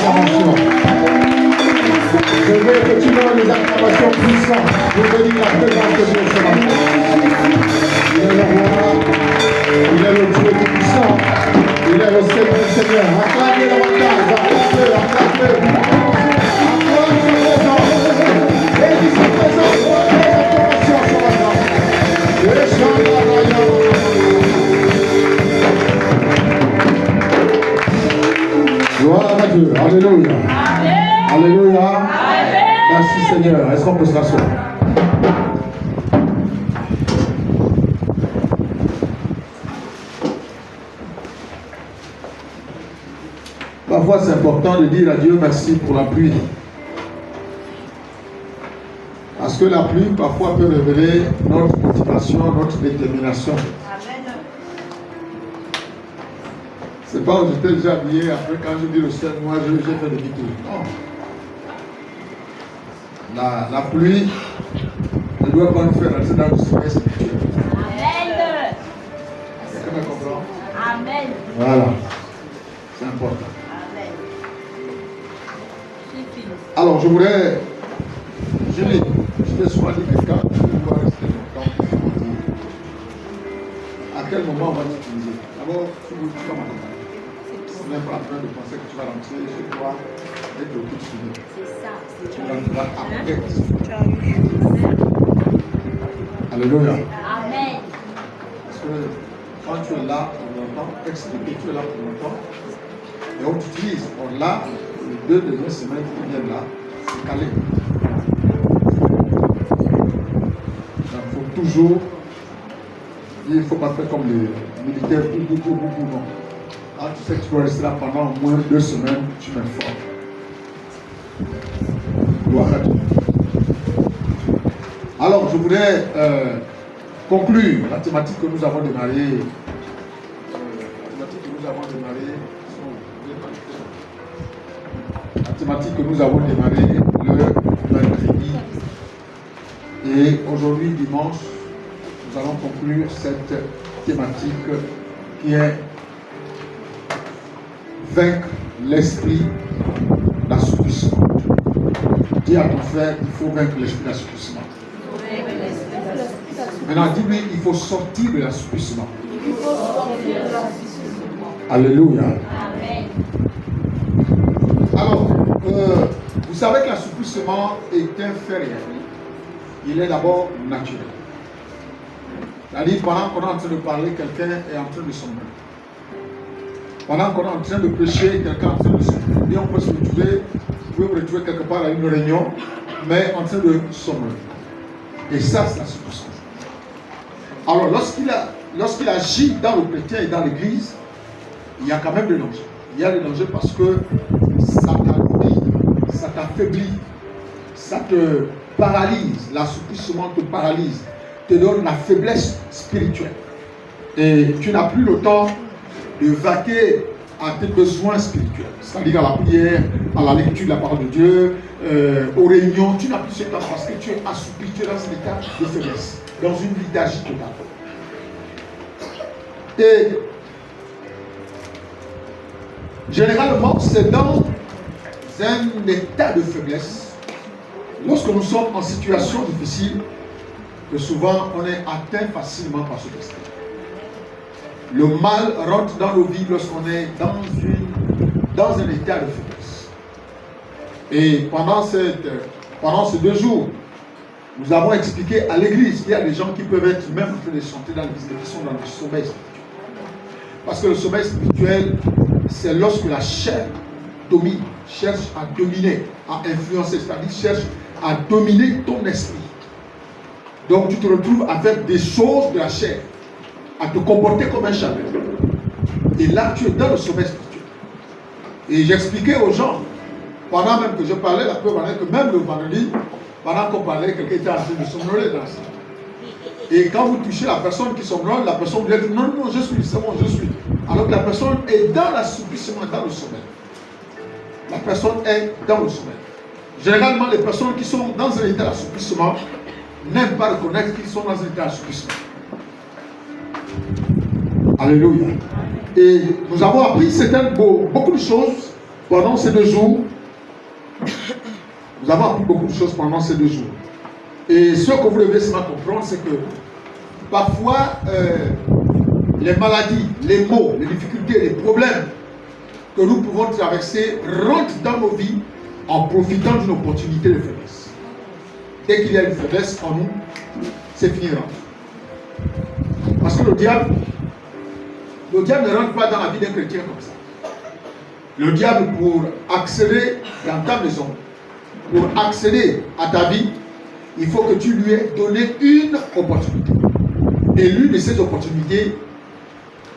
acclamations. Je veux que tu donnes des acclamations puissantes pour bénir la présence de Dieu ce matin. Il est le roi, il est le Dieu puissant, il est le Seigneur du Seigneur. Acclamez davantage, acclamez, acclamez. Acclame sa présence. Bénis sa présence, des acclamations ce matin. Gloire à Dieu. Alléluia. Amen. Alléluia. Amen. Merci Seigneur. Est-ce qu'on peut se rasseoir? Parfois c'est important de dire à Dieu merci pour la pluie. Parce que la pluie parfois peut révéler notre motivation, notre détermination. Amen. C'est pas où j'étais déjà habillé, après quand je dis le ciel, moi j'ai fait demi-tour. Non. La pluie ne doit pas nous faire entrer dans le sommeil spirituel. Amen. Quelqu'un me comprend? Amen. Voilà. C'est important. Amen. Alors je voudrais, Julie, je t'ai souvent dit que quand tu dois rester longtemps, à quel moment on va t'utiliser? D'abord, tu vas m'accompagner. On n'est pas en train de penser que tu vas rentrer chez toi et que tout suivi. C'est ça. Tu rentreras après. Alléluia. Amen. Parce que quand tu es là pour longtemps, expliquer tu es là pour longtemps, et on t'utilise. Or là, les 2 dernières semaines qui viennent là, c'est calé. Il faut toujours, il ne faut pas faire comme les militaires, beaucoup, non. Ah, tu sais que tu dois rester là pendant au moins 2 semaines, tu m'informes. Gloire à Dieu. Alors, je voudrais conclure la thématique que nous avons démarrée. La thématique que nous avons démarrée le mercredi. Et aujourd'hui, dimanche, nous allons conclure cette thématique qui est vaincre l'esprit d'assouplissement. Dis à ton frère, il faut vaincre l'esprit d'assouplissement. Maintenant, dis-lui, il faut sortir de l'assouplissement. Alléluia. Amen. Alors, vous savez que l'assouplissement est inférieur. Il est d'abord naturel. C'est-à-dire, pendant qu'on est en train de parler, quelqu'un est en train de sombrer. Pendant qu'on est en train de prêcher, quelqu'un est en train de sombrer. Et on peut se retrouver, vous pouvez vous retrouver quelque part à une réunion, mais en train de sombrer. Et ça, c'est l'assouplissement. Alors, lorsqu'il agit dans le chrétien et dans l'église, il y a quand même des dangers. Il y a des dangers parce que ça t'affaiblit, ça t'affaiblit, ça te paralyse, l'assouplissement te paralyse, te donne la faiblesse spirituelle. Et tu n'as plus le temps de vaquer à tes besoins spirituels, c'est-à-dire à la prière, à la lecture de la parole de Dieu, aux réunions. Tu n'as plus ce temps parce que tu es assoupli, tu es dans un état de faiblesse, dans une léthargie totale. Et généralement, c'est dans un état de faiblesse, lorsque nous sommes en situation difficile, que souvent on est atteint facilement par ce esprit. Le mal rentre dans nos vies lorsqu'on est dans un état de faiblesse. Et pendant ces 2 jours, nous avons expliqué à l'église qu'il y a des gens qui peuvent être même en train de chanter dans l'église, qui sont dans le sommeil spirituel. Parce que le sommeil spirituel, c'est lorsque la chair domine, cherche à dominer, à influencer, c'est-à-dire cherche à dominer ton esprit. Donc tu te retrouves avec des choses de la chair, à te comporter comme un chapeau. Et là, tu es dans le sommeil spirituel. Et j'expliquais aux gens, pendant même que je parlais, la preuve en est que même le vendredi, pendant qu'on parlait, quelqu'un était en train de somnoler dans ça. Et quand vous touchez la personne qui somnole, la personne vous dit non, je suis, c'est bon, je suis. Alors que la personne est dans l'assouplissement, dans le sommeil. La personne est dans le sommeil. Généralement, les personnes qui sont dans un état d'assouplissement n'aiment pas reconnaître qu'ils sont dans un état d'assouplissement. Alléluia. Et nous avons appris beaucoup de choses pendant ces 2 jours, nous avons appris beaucoup de choses pendant ces 2 jours. Et ce que vous devez seulement comprendre, c'est que parfois, les maladies, les maux, les difficultés, les problèmes que nous pouvons traverser rentrent dans nos vies en profitant d'une opportunité de faiblesse. Dès qu'il y a une faiblesse en nous, c'est fini. Parce que le diable ne rentre pas dans la vie d'un chrétien comme ça. Le diable, pour accéder dans ta maison, pour accéder à ta vie, il faut que tu lui aies donné une opportunité. Et l'une de ces opportunités,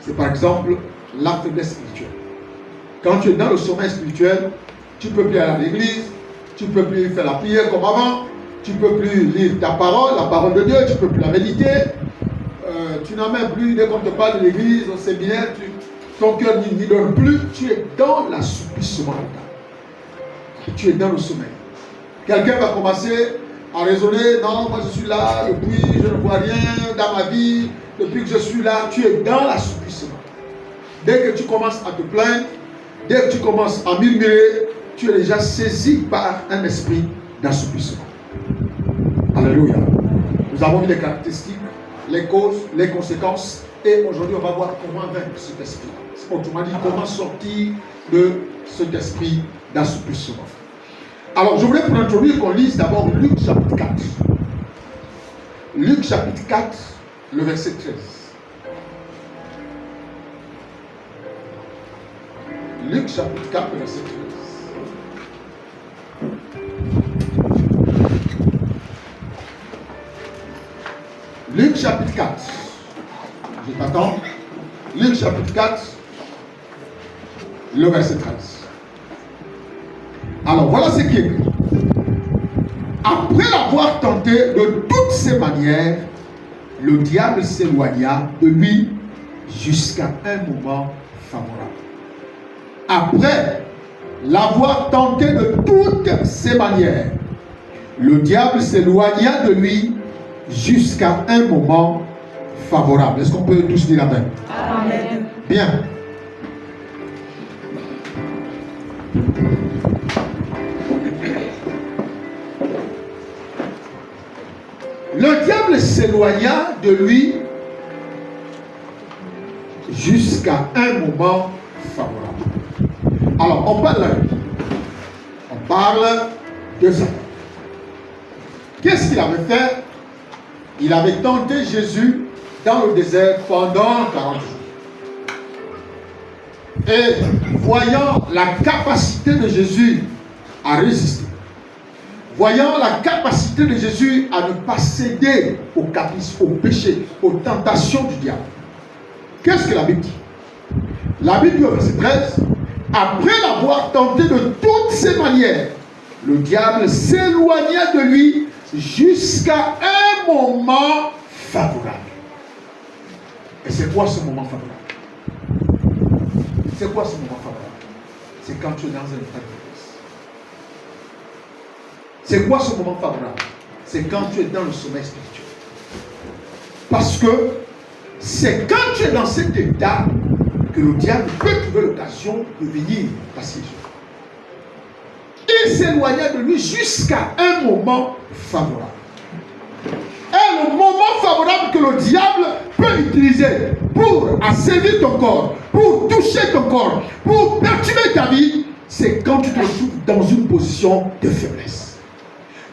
c'est par exemple la faiblesse spirituelle. Quand tu es dans le sommeil spirituel, tu ne peux plus aller à l'église, tu ne peux plus faire la prière comme avant, tu ne peux plus lire ta parole, la parole de Dieu, tu ne peux plus la méditer, tu n'as même plus, dès qu'on te parle de l'église, au séminaire, ton cœur n'y donne plus, tu es dans l'assoupissement total. Tu es dans le sommeil. Quelqu'un va commencer à raisonner, non, moi je suis là, depuis je ne vois rien dans ma vie, depuis que je suis là, tu es dans l'assoupissement. Dès que tu commences à te plaindre, dès que tu commences à murmurer, tu es déjà saisi par un esprit d'assoupissement. Alléluia. Nous avons vu les caractéristiques, les causes, les conséquences, et aujourd'hui on va voir comment vaincre cet esprit. Autrement dit, comment sortir de cet esprit d'assoupissement. Alors, je voulais pour introduire qu'on lise d'abord Luc chapitre 4. Luc chapitre 4, le verset 13. Luc chapitre 4, le verset 13. Luc chapitre 4. Je t'attends. Luc chapitre 4, le verset 13. Alors, voilà ce qui est écrit. Après l'avoir tenté de toutes ses manières, le diable s'éloigna de lui jusqu'à un moment favorable. Après l'avoir tenté de toutes ses manières, le diable s'éloigna de lui jusqu'à un moment favorable. Est-ce qu'on peut tous dire amen? Amen. Bien. Le diable s'éloigna de lui jusqu'à un moment favorable. Alors, on parle de ça. Qu'est-ce qu'il avait fait? Il avait tenté Jésus dans le désert pendant 40 jours. Et voyant la capacité de Jésus à résister, voyant la capacité de Jésus à ne pas céder aux caprices, aux péchés, aux tentations du diable, qu'est-ce que la Bible dit? La Bible dit au verset 13, après l'avoir tenté de toutes ses manières, le diable s'éloigna de lui jusqu'à un moment favorable. Et c'est quoi ce moment favorable? C'est quoi ce moment favorable? C'est quand tu es dans un état de faiblesse. C'est quoi ce moment favorable? C'est quand tu es dans le sommeil spirituel. Parce que c'est quand tu es dans cet état que le diable peut trouver l'occasion de venir t'assiéger. Il s'éloigna de lui jusqu'à un moment favorable. Et le moment favorable que le diable peut utiliser pour assainir ton corps, pour toucher ton corps, pour perturber ta vie, c'est quand tu te trouves dans une position de faiblesse.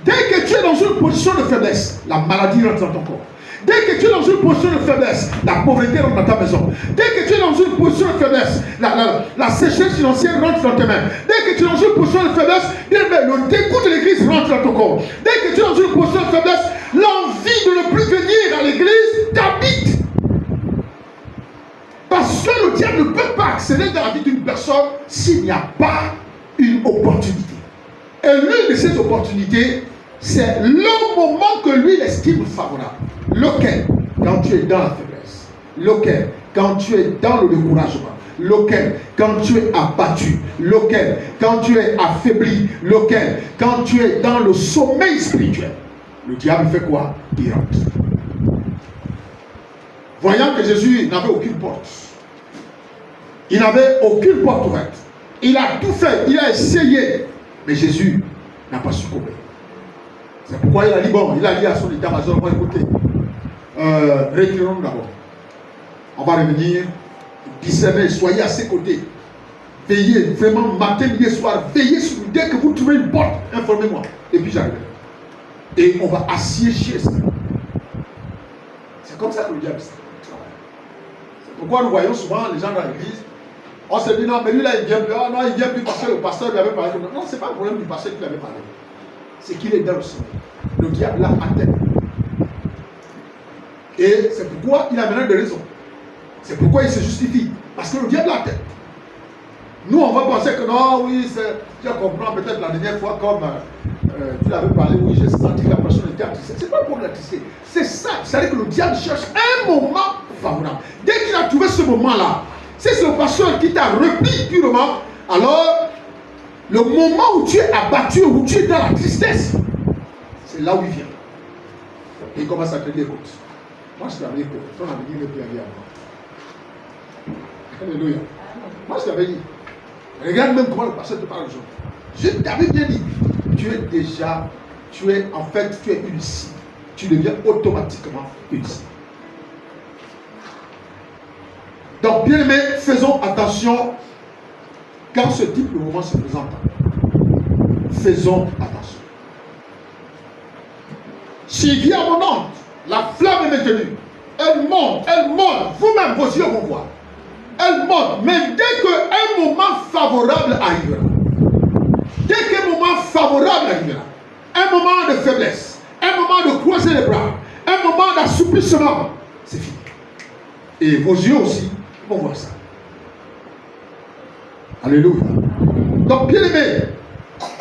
Dès que tu es dans une position de faiblesse, la maladie rentre dans ton corps. Dès que tu es dans une position de faiblesse, la pauvreté rentre dans ta maison. Dès que tu es dans une position de faiblesse, la sécheresse financière rentre dans tes mains. Dès que tu es dans une position de faiblesse, le dégoût de l'église rentre dans ton corps. Dès que tu es dans une position de faiblesse, l'envie de ne plus venir à l'église t'habite. Parce que le diable ne peut pas accéder dans la vie d'une personne s'il n'y a pas une opportunité. Et l'une de ces opportunités, c'est le moment que lui estime favorable. Lequel? Quand tu es dans la faiblesse. Lequel? Quand tu es dans le découragement. Lequel? Quand tu es abattu. Lequel? Quand tu es affaibli. Lequel? Quand tu es dans le sommeil spirituel. Le diable fait quoi? Il rentre. Voyant que Jésus n'avait aucune porte. Il n'avait aucune porte ouverte. Il a tout fait, il a essayé. Mais Jésus n'a pas succombé. C'est pourquoi il a dit, bon, il a dit à son état-major, bon, écoutez, retirons-nous d'abord. On va revenir, discerner, soyez à ses côtés. Veillez, vraiment, matin, midi, soir, veillez sur lui. Dès que vous trouvez une porte, informez-moi. Et puis j'arrive. Et on va assiéger ça. C'est comme ça que le diable travaille. C'est pourquoi nous voyons souvent les gens dans l'église. On se dit non, mais lui là il vient plus. Ah non, il vient plus parce que le pasteur lui avait parlé. Non, ce n'est pas le problème du pasteur qui lui avait parlé. C'est qu'il est dans le sommeil. Le diable l'a atteint. Et c'est pourquoi il a maintenant des raisons. C'est pourquoi il se justifie. Parce que le diable l'a atteint. Nous, on va penser que non, oui, tu comprends peut-être la dernière fois comme tu l'avais parlé, oui, j'ai senti que la personne était attristée. C'est pas pour l'attrister. C'est ça. C'est-à-dire que le diable cherche un moment favorable. Dès qu'il a trouvé ce moment-là, c'est le pasteur qui t'a repris purement, alors le moment où tu es abattu, où tu es dans la tristesse, c'est là où il vient. Et il commence à te dire, écoute, moi je t'avais dit que ton ami ne peut aller à moi. Alléluia. Moi je t'avais dit, regarde même comment le pasteur te parle aujourd'hui. Je t'avais bien dit, tu es en fait, tu es illicite. Tu deviens automatiquement illicite. Donc, bien aimé, faisons attention quand ce type de moment se présente. Faisons attention. S'il vient à mon oncle, la flamme est maintenue. Elle monte, vous-même, vos yeux vont voir. Elle monte, mais dès qu'un moment favorable arrivera, un moment de faiblesse, un moment de croiser les bras, un moment d'assouplissement, c'est fini. Et vos yeux aussi vont voir ça. Alléluia. Donc, bien aimé,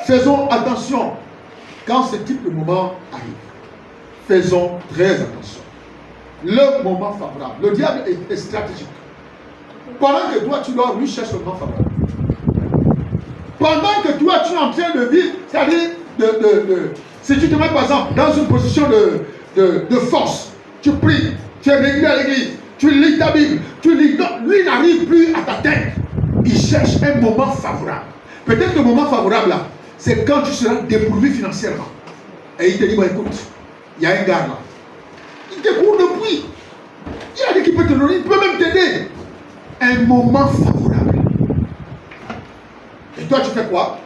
faisons attention quand ce type de moment arrive. Faisons très attention. Le moment favorable. Le diable est stratégique. Pendant que toi tu dors, lui cherche le moment favorable. Pendant que toi tu es en train de vivre, c'est-à-dire si tu te mets par exemple dans une position de force, tu pries, tu es régulier à l'église, tu lis ta Bible, lui n'arrive plus à t'atteindre. Il cherche un moment favorable. Peut-être le moment favorable là, c'est quand tu seras dépourvu financièrement. Et il te dit, bon écoute, il y a un gars là. Il te court depuis. Il a dit qu'il peut te donner, il peut même t'aider. Un moment favorable. Et toi tu fais quoi?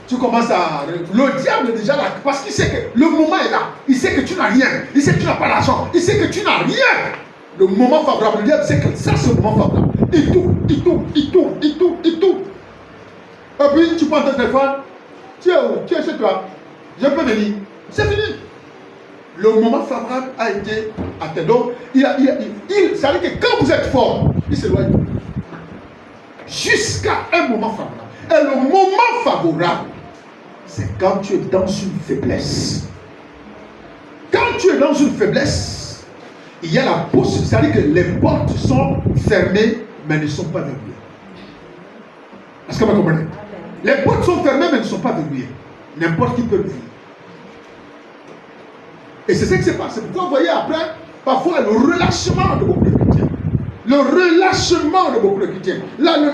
Tu commences à... Le diable est déjà là. Parce qu'il sait que le moment est là. Il sait que tu n'as rien. Il sait que tu n'as pas d'argent. Il sait que tu n'as rien. Le moment favorable, le diable sait que ça c'est le moment favorable. Il tourne. Et puis tu prends ton téléphone. Tu es où? Tu es chez toi. Je peux venir. C'est fini. Le moment favorable a été atteint. Donc, ça veut dire que quand vous êtes fort, il s'éloigne. Jusqu'à un moment favorable. Et le moment favorable, c'est quand tu es dans une faiblesse. Quand tu es dans une faiblesse, il y a la possibilité, c'est-à-dire que les portes sont fermées, mais ne sont pas verrouillées. Est-ce que vous comprenez? Les portes sont fermées, mais ne sont pas verrouillées. N'importe qui peut le vivre. Et c'est ce qui se passe. C'est pourquoi vous voyez après, parfois, le relâchement de beaucoup de chrétiens. Le relâchement de beaucoup de chrétiens.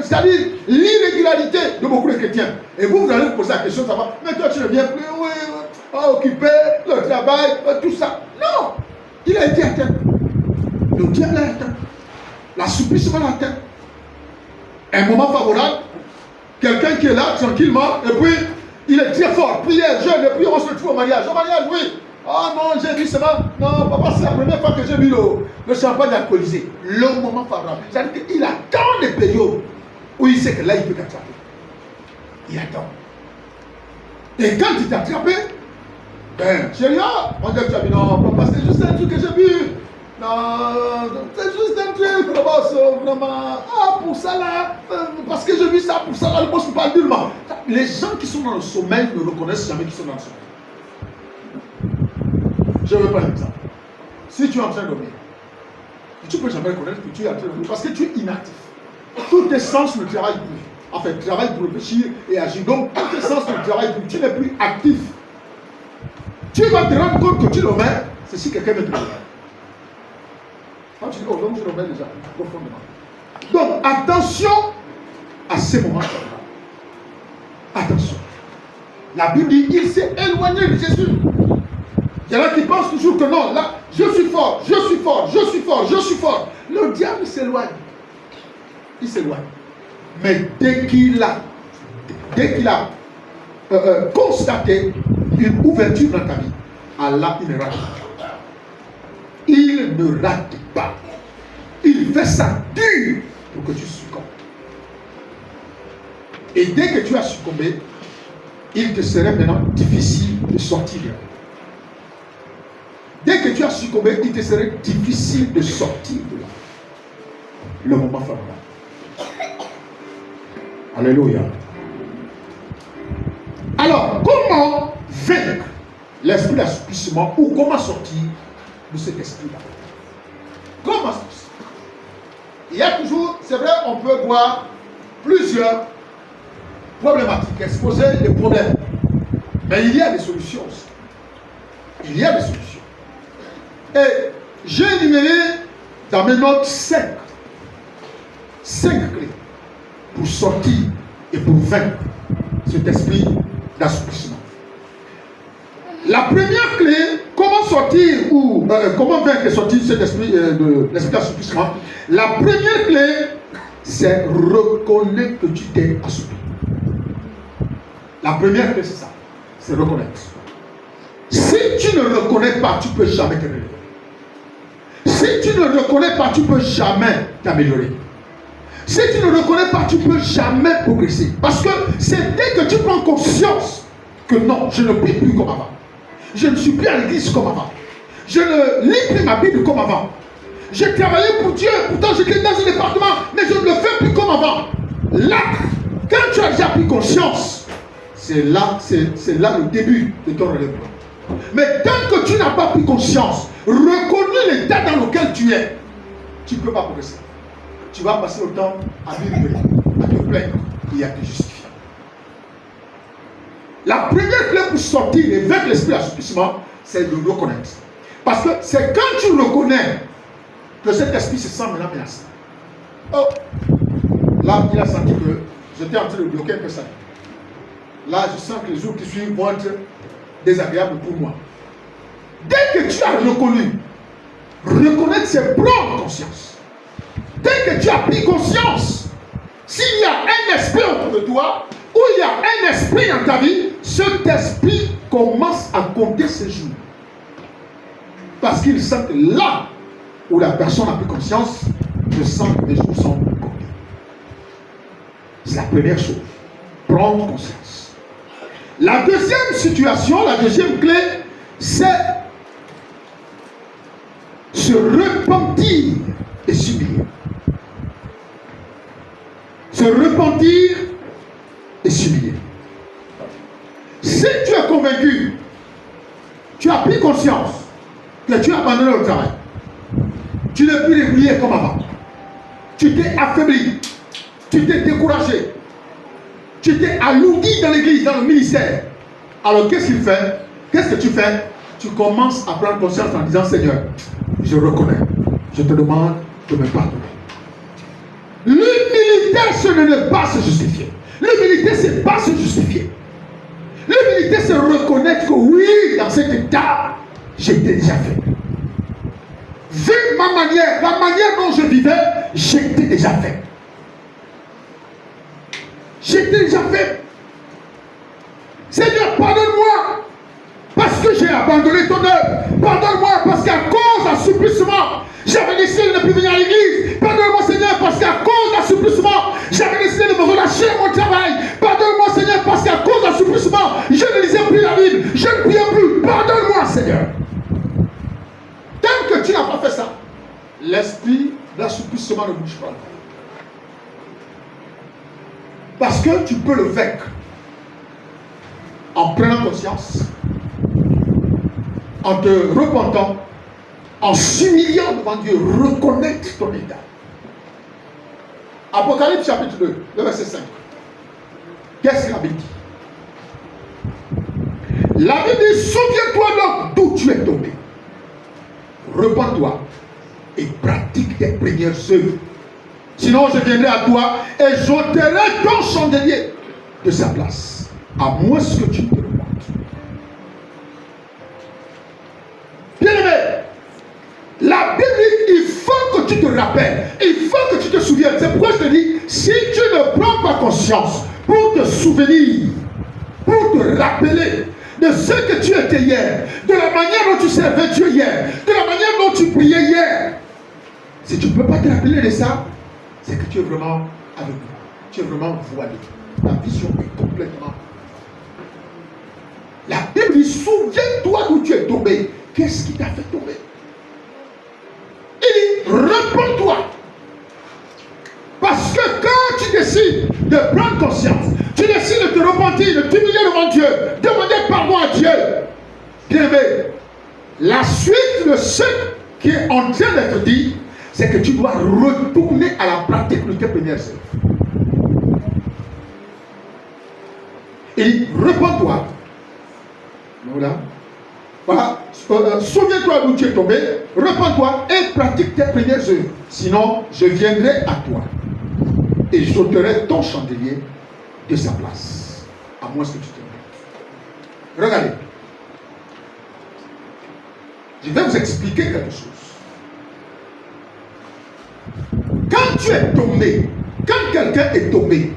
C'est-à-dire l'irrégularité de beaucoup de chrétiens. Et vous allez vous poser la question, ça va, mais toi tu ne viens plus, occupé, le travail, tout ça. Non! Il a été atteint. Le diable l'a atteint. L'assouplissement l'a atteint. Un moment favorable, quelqu'un qui est là tranquillement, et puis il est très fort, prière, jeûne, et puis on se retrouve au mariage. Au mariage, oui. Ah non, j'ai vu seulement. Non, papa, c'est la première fois que j'ai vu le champagne alcoolisé. Le moment favorable. C'est-à-dire qu'il attend les périodes où il sait que là, il peut t'attraper. Il attend. Et quand il t'a attrapé, chérie, on dit, tu as dit, non, papa, c'est juste un truc que j'ai vu. Non, c'est juste un truc, vraiment. Ah, pour ça là, parce que j'ai vu ça, pour ça là, le boss ne parle nullement. Les gens qui sont dans le sommeil ne reconnaissent jamais qu'ils sont dans le sommeil. Je vais prendre un exemple. Si tu es en train de dormir, tu ne peux jamais reconnaître que tu es en train de dormir parce que tu es inactif. Tous tes sens ne travaillent plus. En fait, travaillent pour réfléchir et agir. Donc, tous tes sens ne travaillent plus. Tu n'es plus actif. Tu vas te rendre compte que tu le mets, c'est si quelqu'un met te le met. Quand tu dis, donc je le mets déjà profondément. Donc, attention à ces moments. Attention. La Bible dit il s'est éloigné de Jésus. Il y en a qui pensent toujours que non, là, je suis fort, je suis fort, je suis fort, je suis fort. Le diable s'éloigne. Il s'éloigne. Mais dès qu'il a constaté une ouverture dans ta vie, Allah, il ne rate pas. Il ne rate pas. Il fait ça dur pour que tu succombes. Et dès que tu as succombé, il te serait maintenant difficile de sortir de là. Dès que tu as succombé, il te serait difficile de sortir de là. Le moment favorable. Alléluia. Alors, comment vaincre l'esprit d'assouplissement ou comment sortir de cet esprit-là? Comment sortir? Il y a toujours, c'est vrai, on peut voir plusieurs problématiques, exposer des problèmes. Mais il y a des solutions aussi. Il y a des solutions. Et j'ai énuméré dans mes notes 5 clés pour sortir et pour vaincre cet esprit d'assouplissement. La première clé, comment sortir ou comment vaincre et sortir cet esprit d'assouplissement. La première clé, c'est reconnaître que tu t'es assoupli. La première clé, c'est ça. C'est reconnaître. Si tu ne reconnais pas, tu ne peux jamais te relever. Si tu ne reconnais pas, tu ne peux jamais t'améliorer. Si tu ne reconnais pas, tu ne peux jamais progresser. Parce que c'est dès que tu prends conscience que non, je ne prie plus comme avant. Je ne suis plus à l'église comme avant. Je ne lis plus ma Bible comme avant. J'ai travaillé pour Dieu, pourtant j'étais dans un département, mais je ne le fais plus comme avant. Là, quand tu as déjà pris conscience, c'est là le début de ton relèvement. Mais tant que tu n'as pas pris conscience, reconnu l'état dans lequel tu es, tu ne peux pas progresser. Tu vas passer le temps à vivre, à te plaindre et à te justifier. La première clé pour sortir et vaincre l'esprit d'assouplissement, c'est de le reconnaître. Parce que c'est quand tu reconnais que cet esprit se sent maintenant menacé. Oh, là, il a senti que j'étais en train de bloquer un peu ça. Là, je sens que les jours qui suivent vont être désagréables pour moi. Dès que tu as reconnu, reconnaître, c'est prendre conscience. Dès que tu as pris conscience, s'il y a un esprit autour de toi, ou il y a un esprit dans ta vie, cet esprit commence à compter ses jours. Parce qu'il sent que là où la personne a pris conscience, je sens que les jours sont comptés. C'est la première chose. Prendre conscience. La deuxième situation, la deuxième clé, c'est se repentir et s'humilier. Se repentir et s'humilier. Si tu es convaincu, tu as pris conscience que tu as abandonné le travail, tu n'es plus régulier comme avant, tu t'es affaibli, tu t'es découragé, tu t'es alourdi dans l'église, dans le ministère. Alors qu'est-ce qu'il fait? Qu'est-ce que tu fais? Tu commences à prendre conscience en disant: Seigneur, je reconnais, je te demande de me pardonner. L'humilité, ce n'est pas se justifier. L'humilité, ce n'est pas se justifier. L'humilité, c'est reconnaître que oui, dans cet état, j'étais déjà fait. Vu ma manière, la manière dont je vivais, j'étais déjà fait. J'étais déjà fait. Seigneur, pardonne-moi parce que j'ai abandonné ton œuvre. Pardonne-moi parce qu'à cause d'assouplissement, j'avais décidé de ne plus venir à l'église. Pardonne-moi, Seigneur, parce qu'à cause d'assouplissement, j'avais décidé de me relâcher à mon travail. Pardonne-moi, Seigneur, parce qu'à cause d'assouplissement, je ne lisais plus la Bible. Je ne priais plus. Pardonne-moi, Seigneur. Tant que tu n'as pas fait ça, l'esprit d'assouplissement ne bouge pas. Parce que tu peux le vaincre en prenant conscience, en te repentant, en s'humiliant devant Dieu, reconnaître ton état. Apocalypse chapitre 2, le verset 5. Qu'est-ce que la Bible dit? La Bible dit: souviens-toi donc d'où tu es tombé. Repens-toi et pratique tes premières œuvres. Sinon, je viendrai à toi et j'ôterai ton chandelier de sa place. À moins que tu te repentes. Bien-aimé, la Bible dit, il faut que tu te rappelles, il faut que tu te souviennes. C'est pourquoi je te dis, si tu ne prends pas conscience pour te souvenir, pour te rappeler de ce que tu étais hier, de la manière dont tu servais Dieu hier, de la manière dont tu priais hier, si tu ne peux pas te rappeler de ça, c'est que tu es vraiment aveugle, tu es vraiment voilé. Ta vision est complètement. La Bible dit, souviens-toi d'où tu es tombé. Qu'est-ce qui t'a fait tomber? Il dit, réponds-toi. Parce que quand tu décides de prendre conscience, tu décides de te repentir, de t'humilier devant Dieu, demander pardon à Dieu, bien aimé, la suite de ce qui est en train d'être dit, c'est que tu dois retourner à la pratique de tes premières œuvres. Il dit, réponds-toi. Voilà. Souviens-toi d'où tu es tombé, répands-toi et pratique tes premières œuvres. Sinon, je viendrai à toi et j'ôterai ton chandelier de sa place. À moins que tu te mettes. Regardez. Je vais vous expliquer quelque chose. Quand tu es tombé, quand quelqu'un est tombé,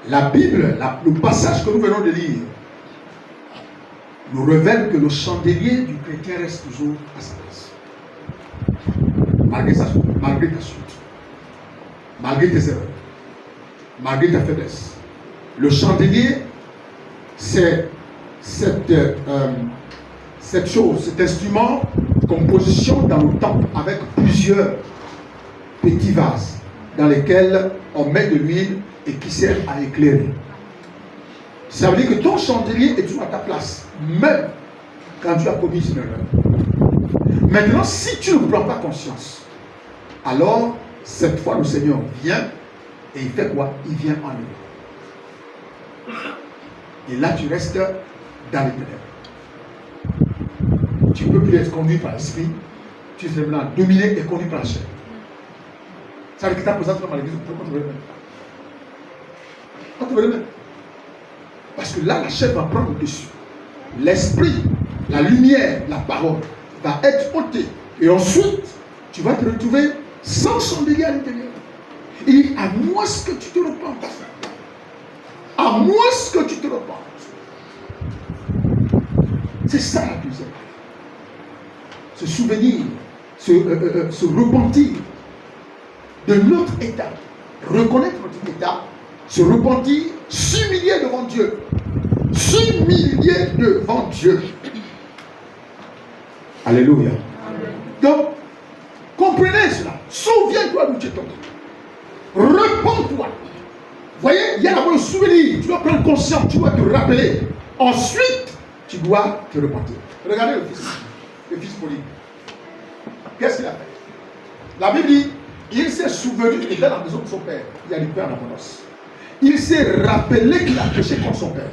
la Bible, le passage que nous venons de lire, nous révèle que le chandelier du chrétien reste toujours à sa place. Malgré ta chute, malgré tes erreurs, malgré ta faiblesse. Le chandelier, c'est cette chose, cet instrument qu'on positionne dans le temple avec plusieurs petits vases dans lesquels on met de l'huile et qui servent à éclairer. Ça veut dire que ton chandelier est toujours à ta place, même quand tu as commis une erreur. Maintenant, si tu ne prends pas conscience, alors cette fois le Seigneur vient et il fait quoi? Il vient en nous. Et là, tu restes dans les ténèbres. Tu ne peux plus être conduit par l'esprit, tu es maintenant dominé et conduit par la chair. Ça veut dire que ta présence dans l'église, on te remet. On te remet. Parce que là, la chair va prendre le dessus. L'esprit, la lumière, la parole va être ôtée. Et ensuite, tu vas te retrouver sans chandelier à l'intérieur. Il dit, à moins que tu te repentes. À moins que tu te repentes. C'est ça la deuxième. Se souvenir, se repentir de notre état. Reconnaître notre état, se repentir, s'humilier devant Dieu. S'humilier devant Dieu. Alléluia. Amen. Donc, comprenez cela. Souviens-toi d'où tu es tombé. Repends-toi. Voyez, il y a d'abord le souvenir. Tu dois prendre conscience, tu dois te rappeler. Ensuite, tu dois te repentir. Regardez le fils Polybe. Qu'est-ce qu'il a fait? La Bible dit, il s'est souvenu, il était dans la maison de son père. Il a du pain en abondance. Il s'est rappelé qu'il a péché contre son père.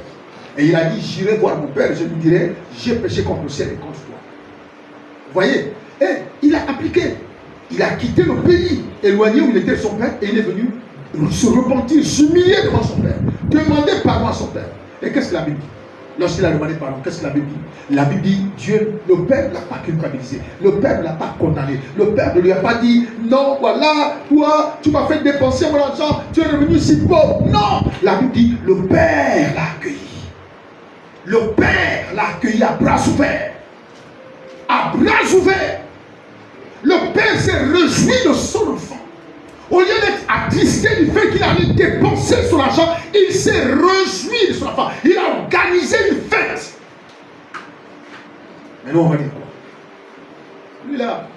Et il a dit, j'irai voir mon père et je lui dirai, j'ai péché contre le ciel et contre toi. Vous voyez? Et il a appliqué. Il a quitté le pays éloigné où il était son père et il est venu se repentir, s'humilier devant son père, demander pardon à son père. Et qu'est-ce que la Bible dit? Lorsqu'il a demandé pardon, qu'est-ce que la Bible dit? La Bible dit, Dieu, le Père ne l'a pas culpabilisé, le Père ne l'a pas condamné, le Père ne lui a pas dit, non, voilà, toi, tu m'as fait dépenser mon argent, tu es revenu si pauvre. Non, la Bible dit, le Père l'a accueilli. Le Père l'a accueilli à bras ouverts. À bras ouverts. Le Père s'est réjoui de son enfant. Au lieu d'être attristé du fait qu'il allait dépenser son argent, il s'est réjoui de son enfant. Il a organisé une fête. Mais nous, on va dire quoi? Lui là,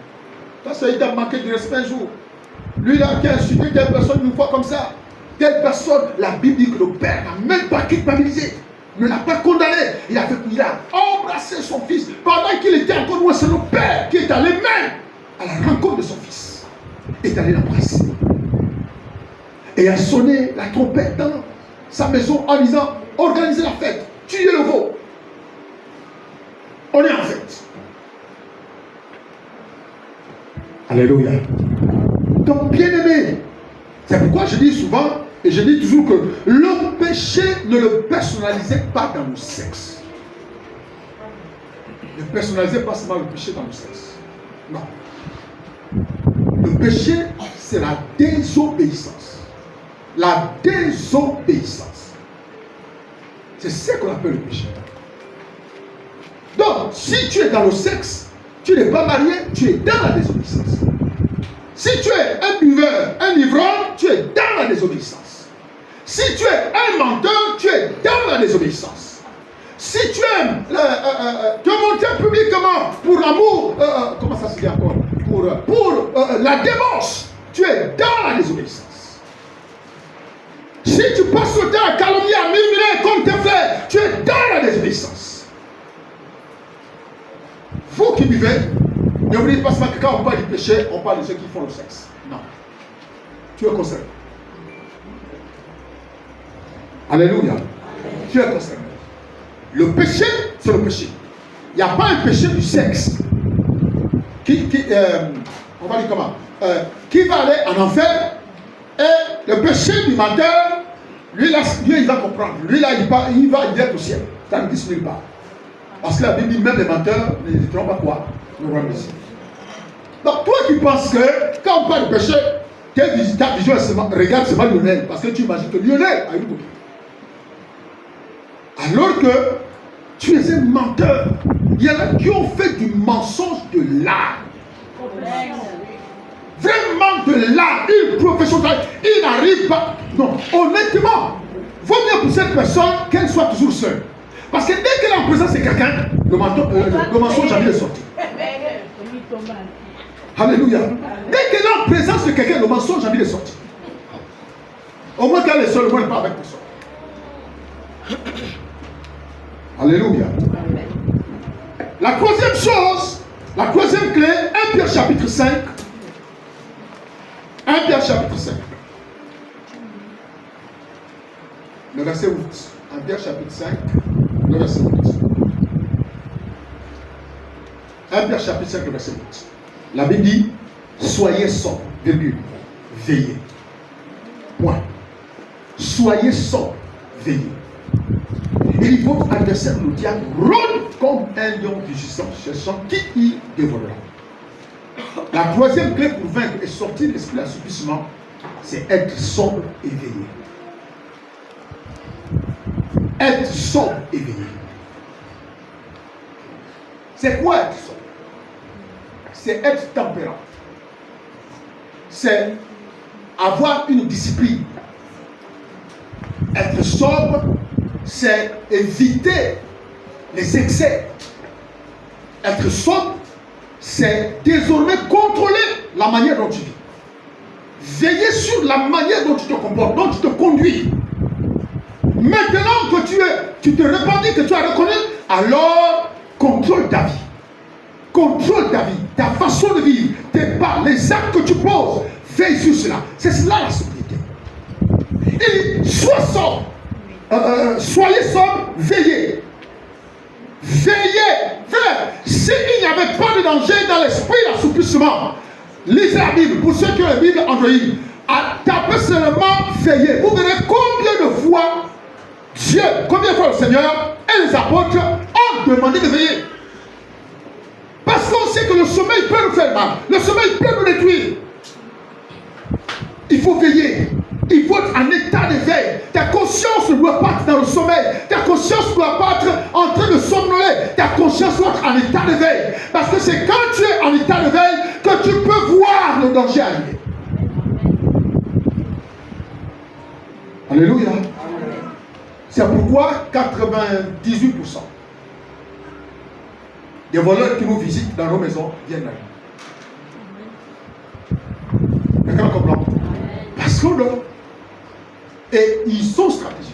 parce qu'il t'a manqué de respect un jour. Lui là, qui a insulté telle personne une fois comme ça. Telle personne, la Bible dit que le Père n'a même pas culpabilisé. Ne l'a pas condamné. Il a embrassé son fils. Pendant qu'il était encore loin, c'est le Père qui est allé même à la rencontre de son fils. Est allé l'embrasser. Et a sonné la trompette dans sa maison en disant, organisez la fête, tuez le veau. On est en fête. Alléluia. Donc, bien aimé, c'est pourquoi je dis souvent, Et je dis toujours que le péché ne le personnalisait pas dans le sexe. Ne personnalisez pas seulement le péché dans le sexe. Non. Le péché, c'est la désobéissance. La désobéissance. C'est ce qu'on appelle le péché. Donc, si tu es dans le sexe, tu n'es pas marié, tu es dans la désobéissance. Si tu es un buveur, un ivrogne, tu es dans la désobéissance. Si tu es un menteur, tu es dans la désobéissance. Si tu aimes te montrer publiquement pour l'amour, comment ça se dit encore? Pour la débauche, tu es dans la désobéissance. Si tu passes le temps à calomnier, à murmurer comme tes frères, tu es dans la désobéissance. Vous qui vivez, ne vous dites pas que quand on parle du péché, on parle de ceux qui font le sexe. Non. Tu es concerné. Alléluia. Tu es concerné. Le péché, c'est le péché. Il n'y a pas un péché du sexe on va dire comment, qui va aller en enfer, et le péché du menteur, lui, là, Dieu il va comprendre. Lui là, il va direct au ciel. Ça ne dit nulle part. Parce que la Bible dit même les menteurs ne diront pas quoi? Le roi des cieux. Donc toi qui penses que quand on parle de péché, ta vision regarde seulement Lionel, parce que tu imagines que Lionel a une copie. Alors que tu es un menteur. Il y en a qui ont fait du mensonge de l'art. Vraiment de l'art. Une profession, il n'arrive pas. Non, honnêtement, vaut mieux pour cette personne qu'elle soit toujours seule. Parce que dès qu'elle est en présence de quelqu'un, le mensonge jamais est sorti. Alléluia. Dès qu'elle est en présence de quelqu'un, le mensonge jamais est sorti. Au moins qu'elle est seule, au moins elle n'est pas avec personne. Alléluia. La troisième chose, la troisième clé, 1 Pierre chapitre 5. 1 Pierre chapitre 5. Le verset 8. 1 Pierre chapitre 5, le verset 8. 1 Pierre chapitre 5, le verset 8. La Bible dit, soyez sobres, virgule, veillez. Point. Soyez sobres, veillez. Et votre adversaire, le diable, rôde comme un lion rugissant, cherchant qui y dévorera. La troisième clé pour vaincre et sortir de l'esprit d'assouplissement, c'est être sobre et veillé. Être sobre et veillé. C'est quoi être sobre? C'est être tempérant. C'est avoir une discipline. Être sobre, c'est éviter les excès. Être sobre, c'est désormais contrôler la manière dont tu vis. Veiller sur la manière dont tu te comportes, dont tu te conduis. Maintenant que tu te repentis, que tu as reconnu, alors contrôle ta vie. Contrôle ta vie, ta façon de vivre, tes pas, les actes que tu poses. Veille sur cela. C'est cela la sobriété. Et sois sobre. Soyez sobre, veillez. Veillez. Frère, s'il n'y avait pas de danger dans l'esprit d'assouplissement, lisez la Bible. Pour ceux qui ont la Bible Android, tapez seulement veillez. Vous verrez combien de fois Dieu, combien de fois le Seigneur et les apôtres ont demandé de veiller. Parce qu'on sait que le sommeil peut nous faire mal. Le sommeil peut nous détruire. Il faut veiller. Il faut être en état d'éveil. Ta conscience ne doit pas être dans le sommeil. Ta conscience ne doit pas être en train de somnoler. Ta conscience doit être en état d'éveil. Parce que c'est quand tu es en état d'éveil que tu peux voir le danger arriver. Alléluia. C'est pourquoi 98% des voleurs qui nous visitent dans nos maisons viennent là. Quelqu'un comprend? Parce qu'on dort. Et ils sont stratégiques.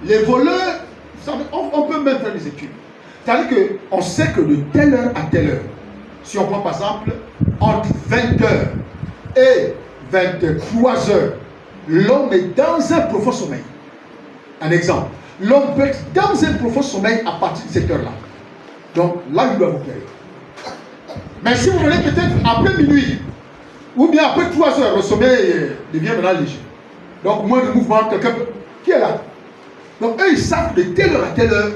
Les voleurs, vous savez, on peut même faire des études. C'est-à-dire qu'on sait que de telle heure à telle heure, si on prend par exemple entre 20h et 23h, l'homme est dans un profond sommeil. Un exemple. L'homme peut être dans un profond sommeil à partir de cette heure-là. Donc là, il doit vous plaire. Mais si vous venez peut-être après minuit, ou bien après 3 heures, le sommeil devient maintenant léger. Donc, moins de mouvement, quelqu'un qui est là. Donc, eux, ils savent de telle heure à telle heure,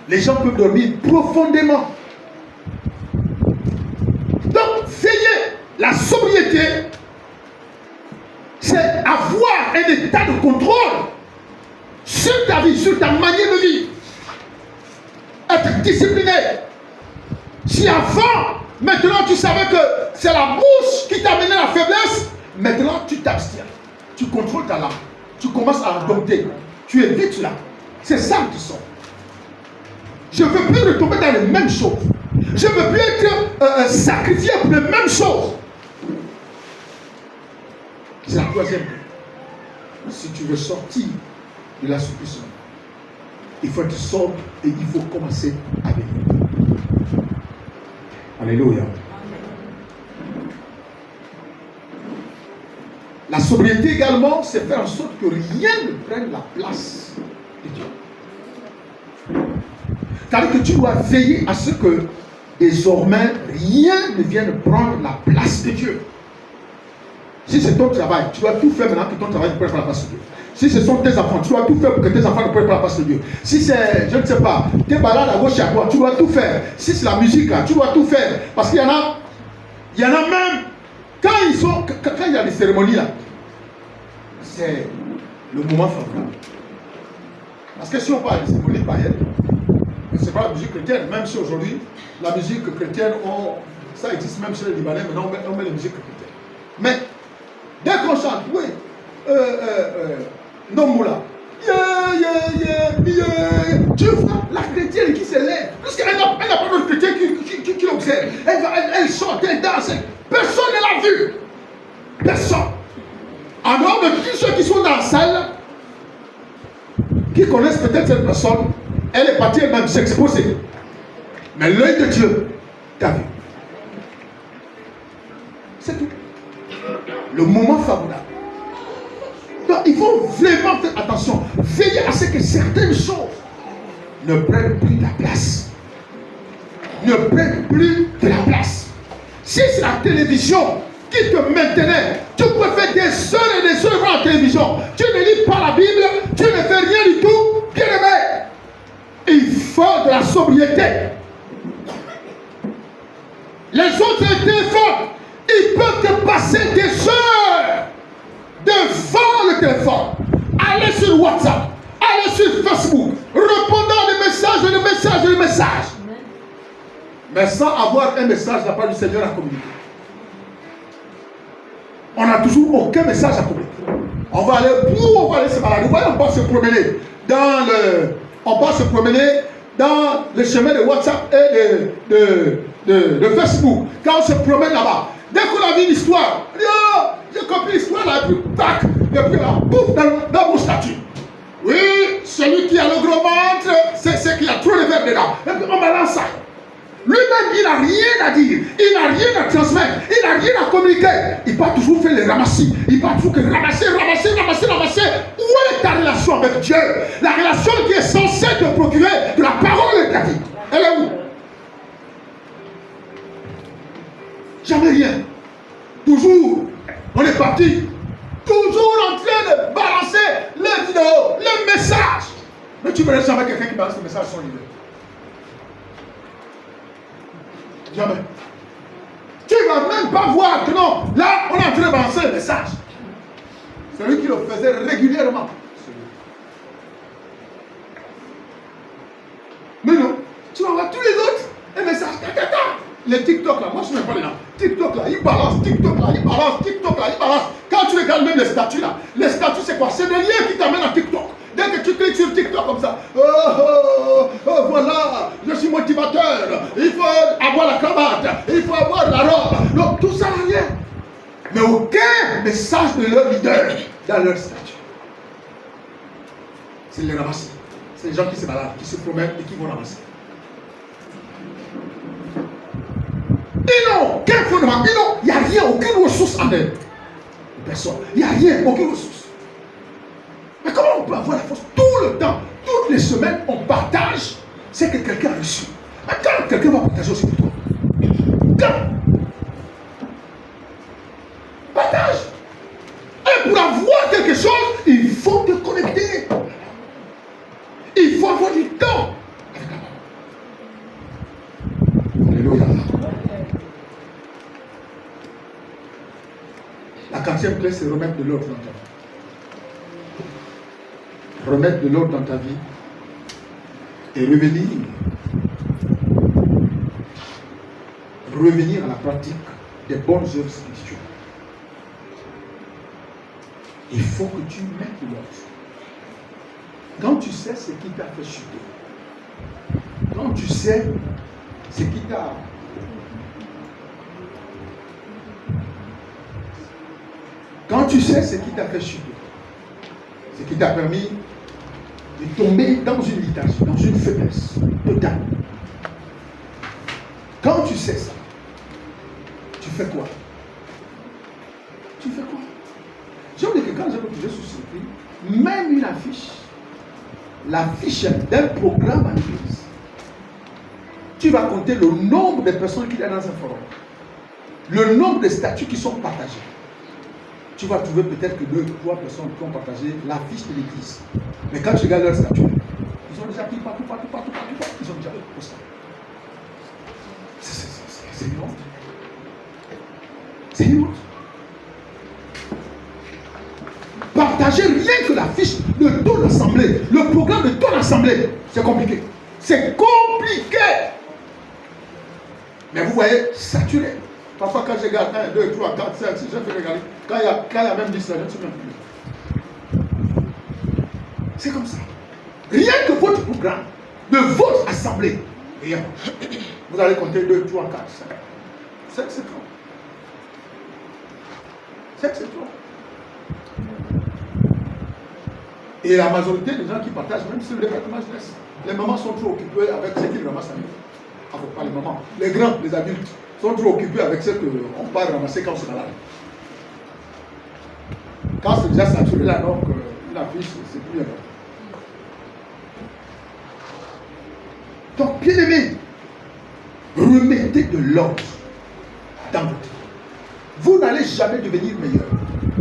les gens peuvent dormir profondément. Donc, veiller, la sobriété, c'est avoir un état de contrôle sur ta vie, sur ta manière de vivre. Être discipliné. Si avant, maintenant tu savais que c'est la bouche qui t'a amené à la faiblesse, maintenant tu t'abstiens. Tu contrôles ta langue. Tu commences à adopter. Tu évites là. C'est ça qui sort. Je ne veux plus retomber dans les mêmes choses. Je ne veux plus être sacrifié pour les mêmes choses. C'est la troisième. Si tu veux sortir de la soumission, il faut être sobre et il faut commencer à venir. Alléluia. La sobriété également, c'est faire en sorte que rien ne prenne la place de Dieu. C'est-à-dire que tu dois veiller à ce que désormais rien ne vienne prendre la place de Dieu. Si c'est ton travail, tu dois tout faire maintenant que ton travail ne prenne pas la place de Dieu. Si ce sont tes enfants, tu dois tout faire pour que tes enfants ne prennent pas la place de Dieu. Si c'est, je ne sais pas, tes balades à gauche et à droite, tu dois tout faire. Si c'est la musique, là, tu dois tout faire. Parce qu'il y en a même, quand il y a des cérémonies là, c'est le moment favorable. Parce que si on parle de cérémonies païennes, ce n'est pas la musique chrétienne. Même si aujourd'hui, la musique chrétienne, ça existe même chez les Libanais, maintenant on met la musique chrétienne. Mais dès qu'on chante, oui, Nomoula, tu vois la chrétienne qui s'élève, parce qu'elle n'a pas d'autre chrétien qui l'observe. Elle chante, elle danse. Personne ne l'a vue. Personne. En dehors de tous ceux qui sont dans la salle, qui connaissent peut-être cette personne, elle est partie elle-même s'exposer. Mais l'œil de Dieu t'a vu. C'est tout. Le moment favorable. Donc il faut vraiment faire attention. Veiller à ce que certaines choses ne prennent plus de la place. Ne prennent plus de la place. Si c'est la télévision qui te maintenait, tu peux faire des heures et des heures devant la télévision. Tu ne lis pas la Bible, tu ne fais rien du tout. Bien aimé, il faut de la sobriété. Les autres téléphones, ils peuvent te passer des heures devant le téléphone. Allez sur WhatsApp, allez sur Facebook, répondant des messages. Mais sans avoir un message de la part du Seigneur à communiquer. On n'a toujours aucun message à communiquer. On va aller se balader. On va se promener dans le chemin de WhatsApp et de Facebook. Quand on se promène là-bas, dès qu'on a vu l'histoire, on dit, oh, j'ai compris l'histoire là, et puis tac, et puis là, pouf, dans mon statut. Oui, celui qui a le gros ventre, c'est ce qui a trop de verre dedans. Et puis on balance ça. Lui-même, il n'a rien à dire, il n'a rien à transmettre, il n'a rien à communiquer. Il va toujours faire les ramassis. Il va toujours ramasser. Où est ta relation avec Dieu? La relation qui est censée te procurer de la parole de ta vie. Elle est où? Jamais rien. Toujours, on est parti. Toujours en train de balancer les vidéos, les messages. Mais tu ne verras jamais quelqu'un qui balance les messages sur l'hiver. Jamais. Tu ne vas même pas voir que non, là, on est en train de balancer le message. Celui qui le faisait régulièrement. Mais non, tu vas voir tous les autres, un message. Les TikTok là, moi je ne suis même pas dedans. TikTok là, il balance, TikTok là, il balance. Quand tu regardes même les statuts là, les statuts c'est quoi? C'est des liens qui t'amènent à TikTok. Dès que tu cliques sur TikTok comme ça, voilà, je suis motivateur, il faut avoir la cravate, il faut avoir la robe. Donc tout ça n'a rien. Mais aucun message de leur leader dans leur statut. C'est les ramasser. C'est les gens qui se baladent, qui se promènent et qui vont ramasser. Ils n'ont aucun fondement, il n'y a rien, aucune ressource en eux. Personne. Il n'y a rien, aucune ressource. Mais comment on peut avoir la force tout le temps, toutes les semaines, on partage ce que quelqu'un a reçu. Mais quand quelqu'un va partager aussi pour toi, quand partage. Et pour avoir quelque chose, Il faut avoir du temps avec la parole. Alléluia. La 4e clé, c'est remettre de l'ordre dans ta vie. Remettre de l'ordre dans ta vie et revenir à la pratique des bonnes œuvres spirituelles. Il faut que tu mettes de l'ordre. Quand tu sais ce qui t'a fait chuter, quand tu sais ce qui t'a... Quand tu sais ce qui t'a fait chuter, ce qui t'a permis de tomber dans une léthargie, dans une faiblesse totale. Quand tu sais ça, tu fais quoi? Tu fais quoi? J'ai oublié que quand j'ai suis surpris, même une affiche, l'affiche d'un programme à l'église, tu vas compter le nombre de personnes qu'il y a dans un forum, le nombre de statuts qui sont partagés. Tu vas trouver peut-être que 2 ou 3 personnes qui ont partagé l'affiche de l'église. Mais quand tu regardes leur statut, ils ont déjà pris partout. Ils ont déjà pris ça. C'est une honte. C'est une honte. Partager rien que l'affiche de ton assemblée, le programme de ton assemblée, c'est compliqué. C'est compliqué. Mais vous voyez, saturé. Parfois, quand je regarde 1, 2, 3, 4, 5, 6, je fais regarder. Quand il y a même 10, je ne sais même plus. C'est comme ça. Rien que votre programme, de votre assemblée, rien. Vous allez compter 2, 3, 4, 5. C'est trop. C'est trop. Et la majorité des gens qui partagent, même sur le département jeunesse, les mamans sont trop occupées avec ce qu'ils ramassent à nous. Enfin, pas les mamans, les grands, les adultes, sont trop occupés avec ce qu'on part ramasser quand on se malade. Quand c'est déjà saturé là, donc une affiche, c'est plus important. Donc, bien aimé, remettez de l'ordre dans votre vie. Vous n'allez jamais devenir meilleur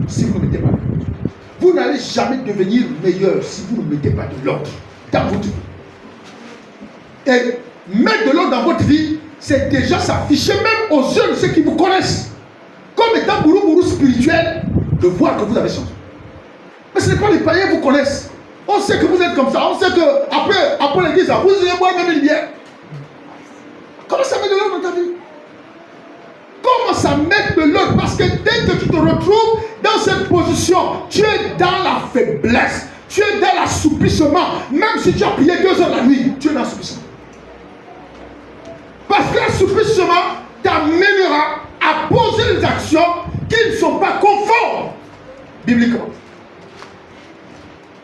si vous ne mettez pas de l'ordre. Vous n'allez jamais devenir meilleur si vous ne mettez pas de l'ordre dans votre vie. Et mettre de l'ordre dans votre vie, c'est déjà s'afficher même aux yeux de ceux qui vous connaissent comme étant bourou spirituel, de voir que vous avez changé. Mais ce n'est pas les païens qui vous connaissent. On sait que vous êtes comme ça. On sait que après l'église, vous allez boire même une bière. Comment ça met de l'ordre dans ta vie? Commence à mettre de l'ordre, parce que dès que tu te retrouves dans cette position, tu es dans la faiblesse, tu es dans l'assouplissement. Même si tu as prié 2 heures la nuit, tu es dans l'assouplissement. Parce que l'assouplissement t'amènera à poser des actions qui ne sont pas conformes bibliquement.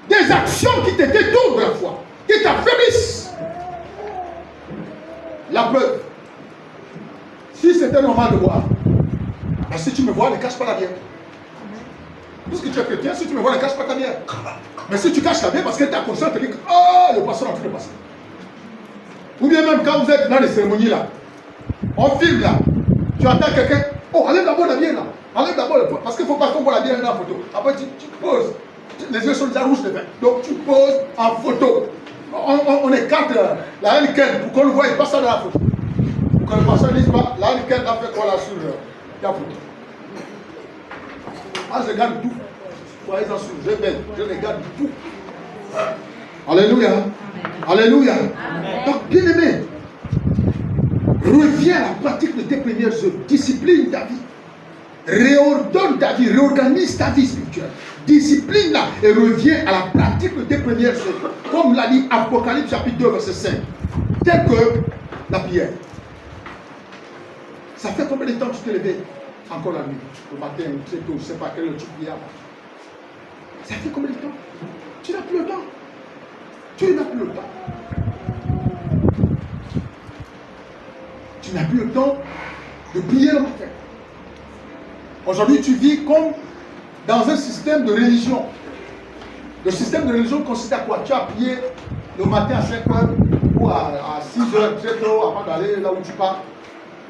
Des actions qui te détournent de la foi, qui t'affaiblissent. La preuve. Si c'était normal de boire, ben si tu me vois, ne cache pas la bière. Puisque tu es chrétien, si tu me vois, ne cache pas ta bière. Mais si tu caches ta bière, parce que ta conscience te dit que le pasteur est en train de passer. Ou bien même quand vous êtes dans les cérémonies là, on filme là, tu entends quelqu'un, enlève d'abord la bière là, enlève d'abord le pot, parce qu'il ne faut pas qu'on voit la bière dans la photo. Après tu poses, les yeux sont déjà rouges de vin, donc tu poses en photo. On écarte la Heineken pour qu'on le voit, il passe ça dans la photo. Quand le pasteur ne dit pas, la Heineken a fait quoi là sur la photo. Ah, je regarde tout. Soyez-en sûr, je regarde tout. Alléluia. Alléluia. Donc, bien aimé, reviens à la pratique de tes premières œuvres. Discipline ta vie. Réordonne ta vie, réorganise ta vie spirituelle. Discipline-la et reviens à la pratique de tes premières œuvres. Comme l'a dit Apocalypse chapitre 2, verset 5. Tel que la prière. Ça fait combien de temps que tu t'es levé? Encore la nuit, le matin, très tôt, je ne sais pas quelle heure tu priais. Ça fait combien de temps? Tu n'as plus le temps. Tu n'as plus le temps. Tu n'as plus le temps de prier le matin. Aujourd'hui, tu vis comme dans un système de religion. Le système de religion consiste à quoi? Tu as prié le matin à 5 heures ou à 6 heures, très tôt, avant d'aller là où tu pars.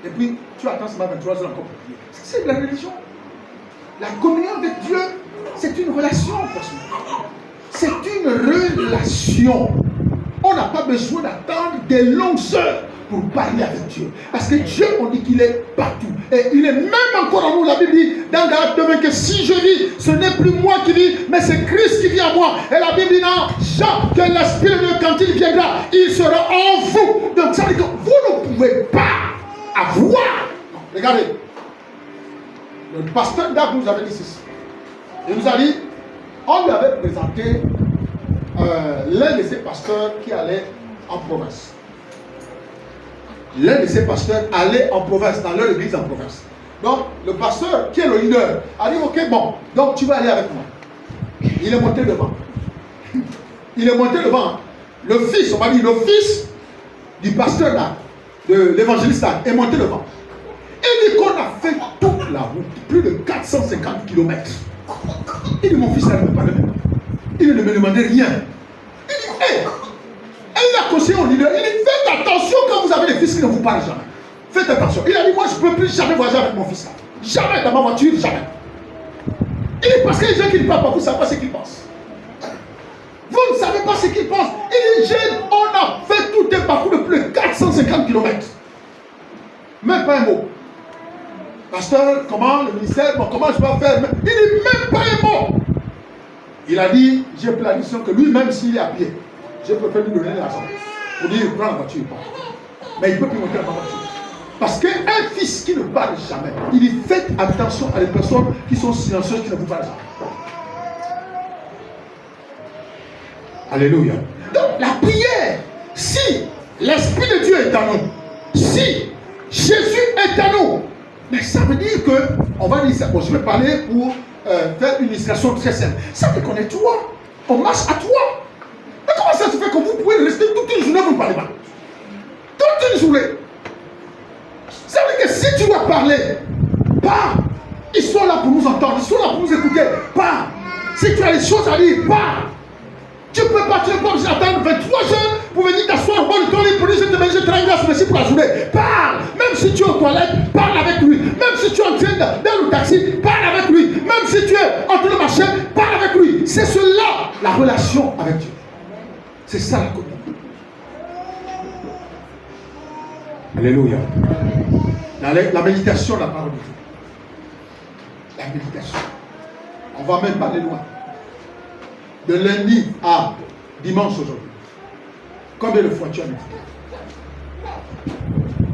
Et puis, tu attends ce matin 23 heures encore pour prier. C'est de la religion. La communion avec Dieu, c'est une relation personnelle. C'est une relation. n'a pas besoin d'attendre des longues heures pour parler avec Dieu. Parce que Dieu, on dit qu'il est partout. Et il est même encore en nous. La Bible dit dans Galates 2 que si je vis, ce n'est plus moi qui vis, mais c'est Christ qui vit en moi. Et la Bible dit dans Jean que l'Esprit de Dieu, quand il viendra, il sera en vous. Donc ça veut dire que vous ne pouvez pas avoir. Non, regardez. Le pasteur Dag nous avait dit ceci. Il nous a dit, on lui avait présenté l'un de ses pasteurs qui allait en province. L'un de ses pasteurs allait en province, dans leur église en province. Donc, le pasteur, qui est le leader, a dit, ok, bon, donc tu vas aller avec moi. Il est monté devant. Il est monté devant. Le fils, on va dire, le fils du pasteur là, de l'évangéliste là, est monté devant. Il dit qu'on a fait toute la route, plus de 450 km. Il dit, mon fils là ne me parlait même pas. Il ne me demandait rien. Il dit, hé, et il a conseillé au leader, il dit, faites attention quand vous avez des fils qui ne vous parlent jamais. Faites attention. Il a dit, moi je ne peux plus jamais voyager avec mon fils là. Jamais dans ma voiture, jamais. Il dit, parce que les gens qui ne parlent pas, vous ne savez pas ce qu'ils pensent. Vous ne savez pas ce qu'ils pensent. Il dit, on a fait tout un parcours de plus de 450 km. Même pas un mot. Pasteur, comment le ministère, bon, comment je dois faire? Il dit, même pas un mot. Il a dit, j'ai pris la décision que lui-même, s'il est à pied, je préfère lui donner l'argent pour dire, prends la voiture. Mais il ne peut plus monter dans ma voiture. Parce qu'un fils qui ne parle jamais, il dit, faites attention à les personnes qui sont silencieuses, qui ne vous parlent jamais. Alléluia. Donc, la prière, si l'Esprit de Dieu est en nous, si Jésus est en nous, mais ça veut dire que, on va dire ça, bon, je vais parler pour faire une illustration très simple. Ça veut dire qu'on est toi, on marche à toi. Mais comment ça se fait que vous pouvez rester toute une journée, vous ne parlez pas? Toute une journée. Ça veut dire que si tu dois parler, parle. Ils sont là pour nous entendre, ils sont là pour nous écouter. Parle. Si tu as des choses à dire, parle. Tu ne peux pas, tu n'es pas obligé d'attendre 23 heures pour venir t'asseoir au bord de ton lit pour dire je te mets, je te rends grâce, merci pour la journée. Parle. Même si tu es aux toilettes, parle avec lui. Même si tu es en train dans le taxi, parle avec lui. Même si tu es en train de marcher, parle avec lui. C'est cela, la relation avec Dieu. C'est ça la communion. Alléluia. La méditation de la parole de Dieu. La méditation. On va même pas aller loin. De lundi à dimanche aujourd'hui. Combien de fois tu as médité?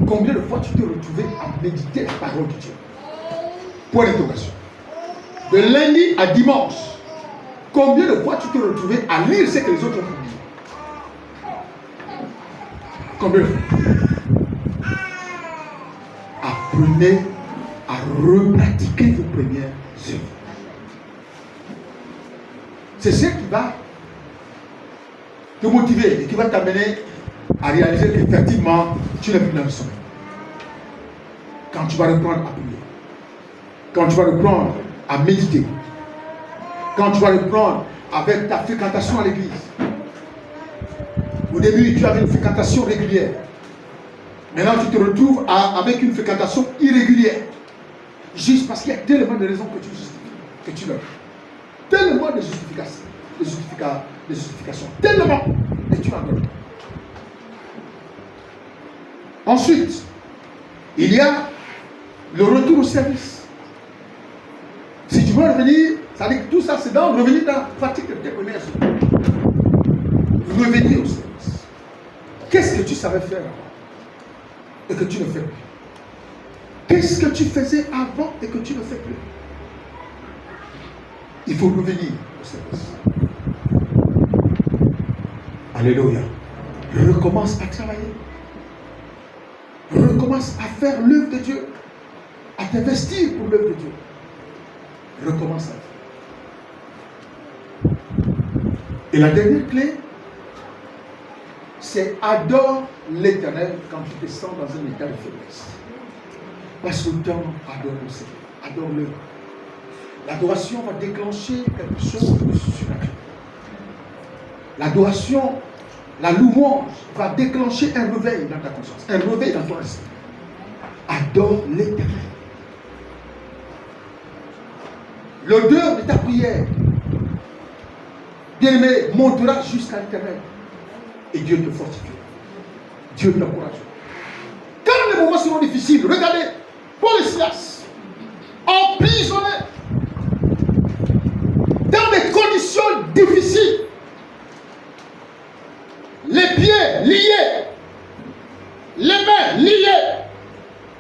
Combien de fois tu t'es retrouvé à méditer la parole de Dieu? Point d'interrogation. De lundi à dimanche, combien de fois tu t'es retrouvé à lire ce que les autres ont publié? Combien de fois? Apprenez à repratiquer vos premières œuvres. C'est ce qui va te motiver et qui va t'amener à réaliser qu'effectivement, tu n'es plus dans le sommeil. Quand tu vas reprendre à prier, quand tu vas reprendre à méditer, quand tu vas reprendre avec ta fréquentation à l'église. Au début, tu avais une fréquentation régulière. Maintenant, tu te retrouves avec une fréquentation irrégulière. Juste parce qu'il y a tellement de raisons que tu justifies, que tu leur. Tellement de justifications, tellement, et tu en donnes. Ensuite, il y a le retour au service. Si tu veux revenir, ça dit que tout ça, c'est dans revenir dans la pratique de tes premières œuvres. Revenir au service. Qu'est-ce que tu savais faire avant et que tu ne fais plus? Qu'est-ce que tu faisais avant et que tu ne fais plus? Il faut revenir au service. Alléluia. Recommence à travailler. Recommence à faire l'œuvre de Dieu. À t'investir pour l'œuvre de Dieu. Recommence à faire. Et la dernière clé, c'est adore l'Éternel quand tu te sens dans un état de faiblesse. Passe le temps, adore le Seigneur. Adore-le. L'adoration va déclencher quelque chose de surnaturel. L'adoration, la louange va déclencher un réveil dans ta conscience, un réveil dans ton esprit. Adore l'Éternel. L'odeur de ta prière, bien-aimé, montera jusqu'à l'Éternel. et Dieu te fortifie. Dieu t'encourage. Quand les moments seront difficiles, regardez, Paul et Silas, emprisonnés, dans des conditions difficiles, les pieds liés, les mains liées,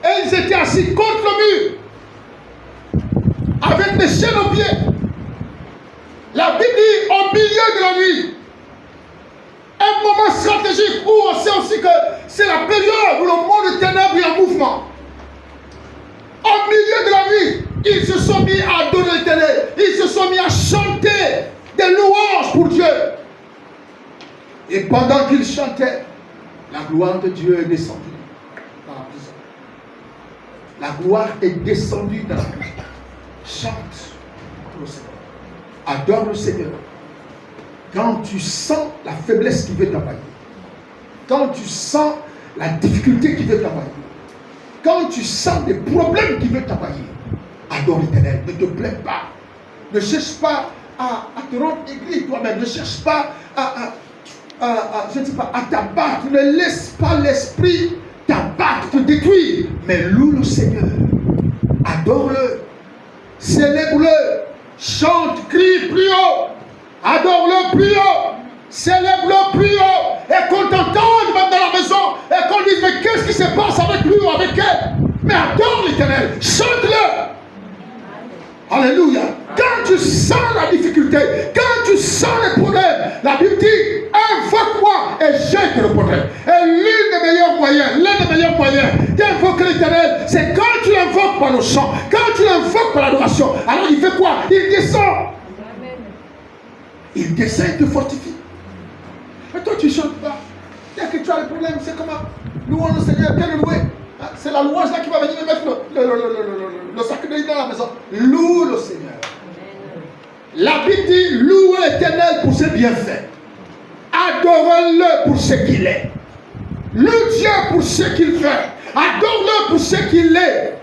et ils étaient assis contre le mur, avec des chaînes aux pieds. La Bible dit au milieu de la nuit, un moment stratégique où on sait aussi que c'est la période où le monde ténèbres est en mouvement. Au milieu de la nuit, ils se sont mis à adorer l'Éternel, ils se sont mis à chanter des louanges pour Dieu. Et pendant qu'ils chantaient, la gloire de Dieu est descendue dans la prison. La gloire est descendue dans la prison. Chante le Seigneur. Adore le Seigneur. Quand tu sens la faiblesse qui veut t'envahir, quand tu sens la difficulté qui veut t'envahir, quand tu sens des problèmes qui veulent t'envahir, adore l'Éternel. Ne te plains pas. Ne cherche pas à te rendre aigri toi-même. Ne cherche pas je ne sais pas, à t'abattre. Ne laisse pas l'esprit t'abattre, te détruire. Mais loue le Seigneur. Adore-le. Célèbre-le. Chante, crie, prie haut. Adore-le plus haut. Célèbre-le plus haut. Et qu'on t'entende même dans la maison. Et qu'on dise, mais qu'est-ce qui se passe avec lui ou avec elle? Mais adore l'Éternel. Chante-le. Alléluia. Quand tu sens la difficulté, quand tu sens les problèmes, la Bible dit, invoque-moi et je te répondrai. Et l'un des meilleurs moyens d'invoquer l'Éternel, c'est quand tu l'invoques par le chant, quand tu l'invoques par l'adoration. Alors il fait quoi? Il descend. Il descend et te fortifie. Mais toi tu ne chantes pas. Dès que tu as le problème, c'est comment? Louons le Seigneur, quel louer? C'est la louange là qui va venir me mettre le sacré dans la maison. Loue le Seigneur. La Bible dit, louez l'Éternel pour ses bienfaits. Adorez-le pour ce qu'il est. Loue Dieu pour ce qu'il fait. Adore-le pour ce qu'il est.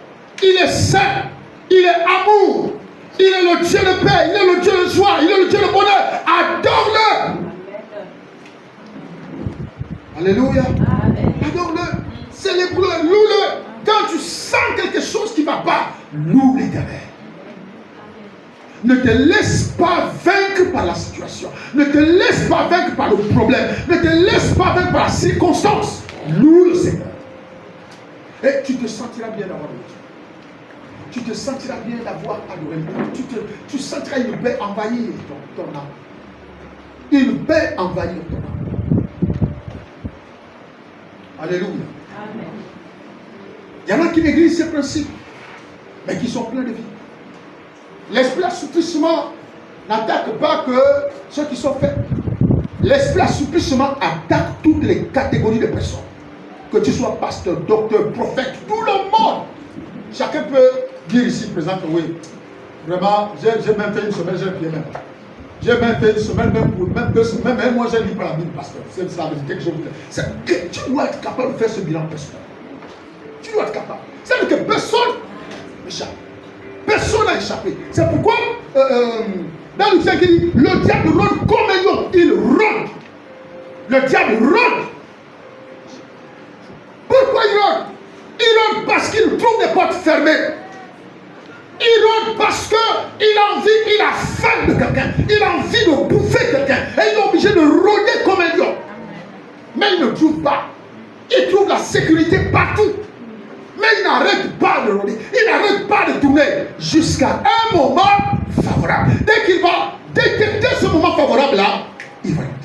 Il est saint. Il est amour. Il est le Dieu de paix. Il est le Dieu de joie. Il est le Dieu de bonheur. Adore-le. Alléluia. Adore-le. Célèbre-le. Loue-le. Quand tu sens quelque chose qui ne va pas, loue l'Éternel. Ne te laisse pas vaincre par la situation. Ne te laisse pas vaincre par le problème. Ne te laisse pas vaincre par la circonstance. Loue le Seigneur. Et tu te sentiras bien d'avoir le Dieu. Tu te sentiras bien d'avoir adoré le Dieu. Tu sentiras une paix envahir ton âme. Une paix envahir ton âme. Alléluia. Amen. Il y en a qui négligent ces principes, mais qui sont pleins de vie. L'esprit assouplissement n'attaque pas que ceux qui sont faits. L'esprit assouplissement attaque toutes les catégories de personnes. Que tu sois pasteur, docteur, prophète, tout le monde. Chacun peut dire ici présent que oui, vraiment, j'ai même fait une semaine, j'ai prié même. J'ai même fait une semaine, même 2 semaines, même moi j'ai lu par la Bible, pasteur. C'est la vérité que je vous dis. Tu dois être capable de faire ce bilan personnel. Tu dois être capable. C'est-à-dire que personne n'échappe. Personne n'a échappé. C'est pourquoi, dans le texte, il dit, le diable rôde comme un lion. Il rôde. Le diable rôde. Pourquoi il rôde? Il rôde parce qu'il trouve des portes fermées. Il rôde parce qu'il a envie, il a faim de quelqu'un. Il a envie de bouffer quelqu'un. Et il est obligé de rôder comme un lion. Mais il ne trouve pas. Il trouve la sécurité partout. Mais il n'arrête pas de rôder. Il n'arrête pas de tourner jusqu'à un moment favorable. Dès qu'il va détecter ce moment favorable-là, il va rentrer.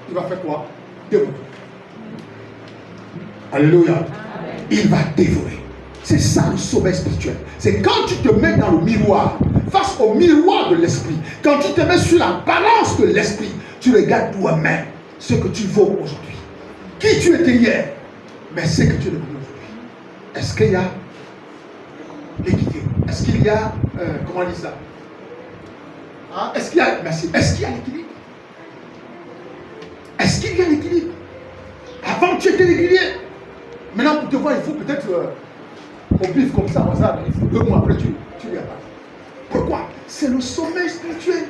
Il va faire quoi? Dévorer. Alléluia. Amen. Il va dévorer. C'est ça le sommeil spirituel. C'est quand tu te mets dans le miroir, face au miroir de l'esprit, quand tu te mets sur la balance de l'esprit, tu regardes toi-même ce que tu vaux aujourd'hui. Qui tu étais hier, mais ce que tu es devenu aujourd'hui. Est-ce qu'il y a l'équité? Est-ce qu'il y a, comment on dit ça? Hein? Est-ce qu'il y a, merci, est-ce qu'il y a l'équilibre? Est-ce qu'il y a l'équilibre? Avant tu étais régulier. Maintenant pour te voir, il faut peut-être au pif comme ça, au hasard, il faut 2 mois après tu lui as pas. Pourquoi? C'est le sommeil spirituel.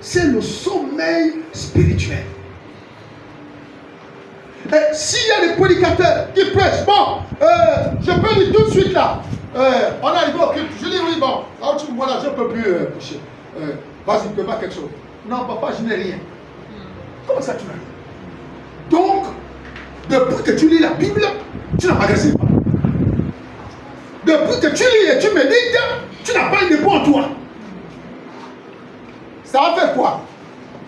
C'est le sommeil spirituel. Et s'il y a des prédicateurs qui prêchent, bon, je peux dire tout de suite là, on est arrivé au culte, je dis oui, bon, là où tu me vois là, je ne peux plus prêcher. Vas-y, tu peux pas quelque chose. Non, papa, je n'ai rien. Comment ça, tu n'as rien? Donc, depuis que tu lis la Bible, tu n'as pas grandi. Depuis que tu lis et tu médites, tu n'as pas une dépôt en toi. Ça va faire quoi?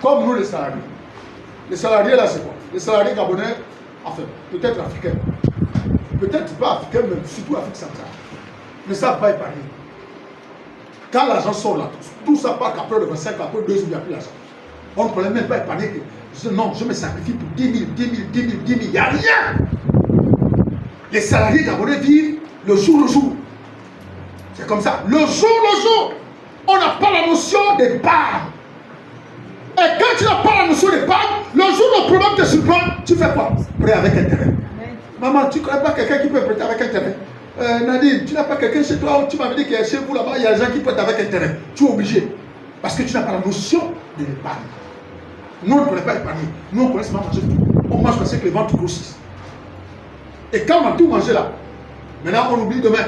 Comme nous les salariés. Les salariés là, c'est quoi? Les salariés gabonais, enfin, peut-être africains. Peut-être pas africains, mais surtout Afrique centrale. Ne savent pas épargner. Quand l'argent sort là, tout ça part qu'après le 25, après 2 jours, il n'y a plus l'argent. On ne peut même pas épargner que non, je me sacrifie pour 10 000, 10 000, 10 000, 10 000. Il n'y a rien. Les salariés gabonais vivent le jour. C'est comme ça. Le jour. On n'a pas la notion d'épargne. Et quand tu n'as pas la notion d'épargne, le jour où le problème te surprend, tu fais quoi? Prêt avec intérêt. Maman, tu ne connais pas quelqu'un qui peut prêter avec intérêt? Nadine, tu n'as pas quelqu'un chez toi où tu m'avais dit qu'il y a chez vous là-bas, il y a des gens qui prêtent avec intérêt. Tu es obligé. Parce que tu n'as pas la notion de l'épargne. Nous, on ne connaît pas épargner. Nous, on connaît seulement manger tout. On mange parce que les ventres grossissent. Et quand on a tout mangé là, maintenant on oublie demain.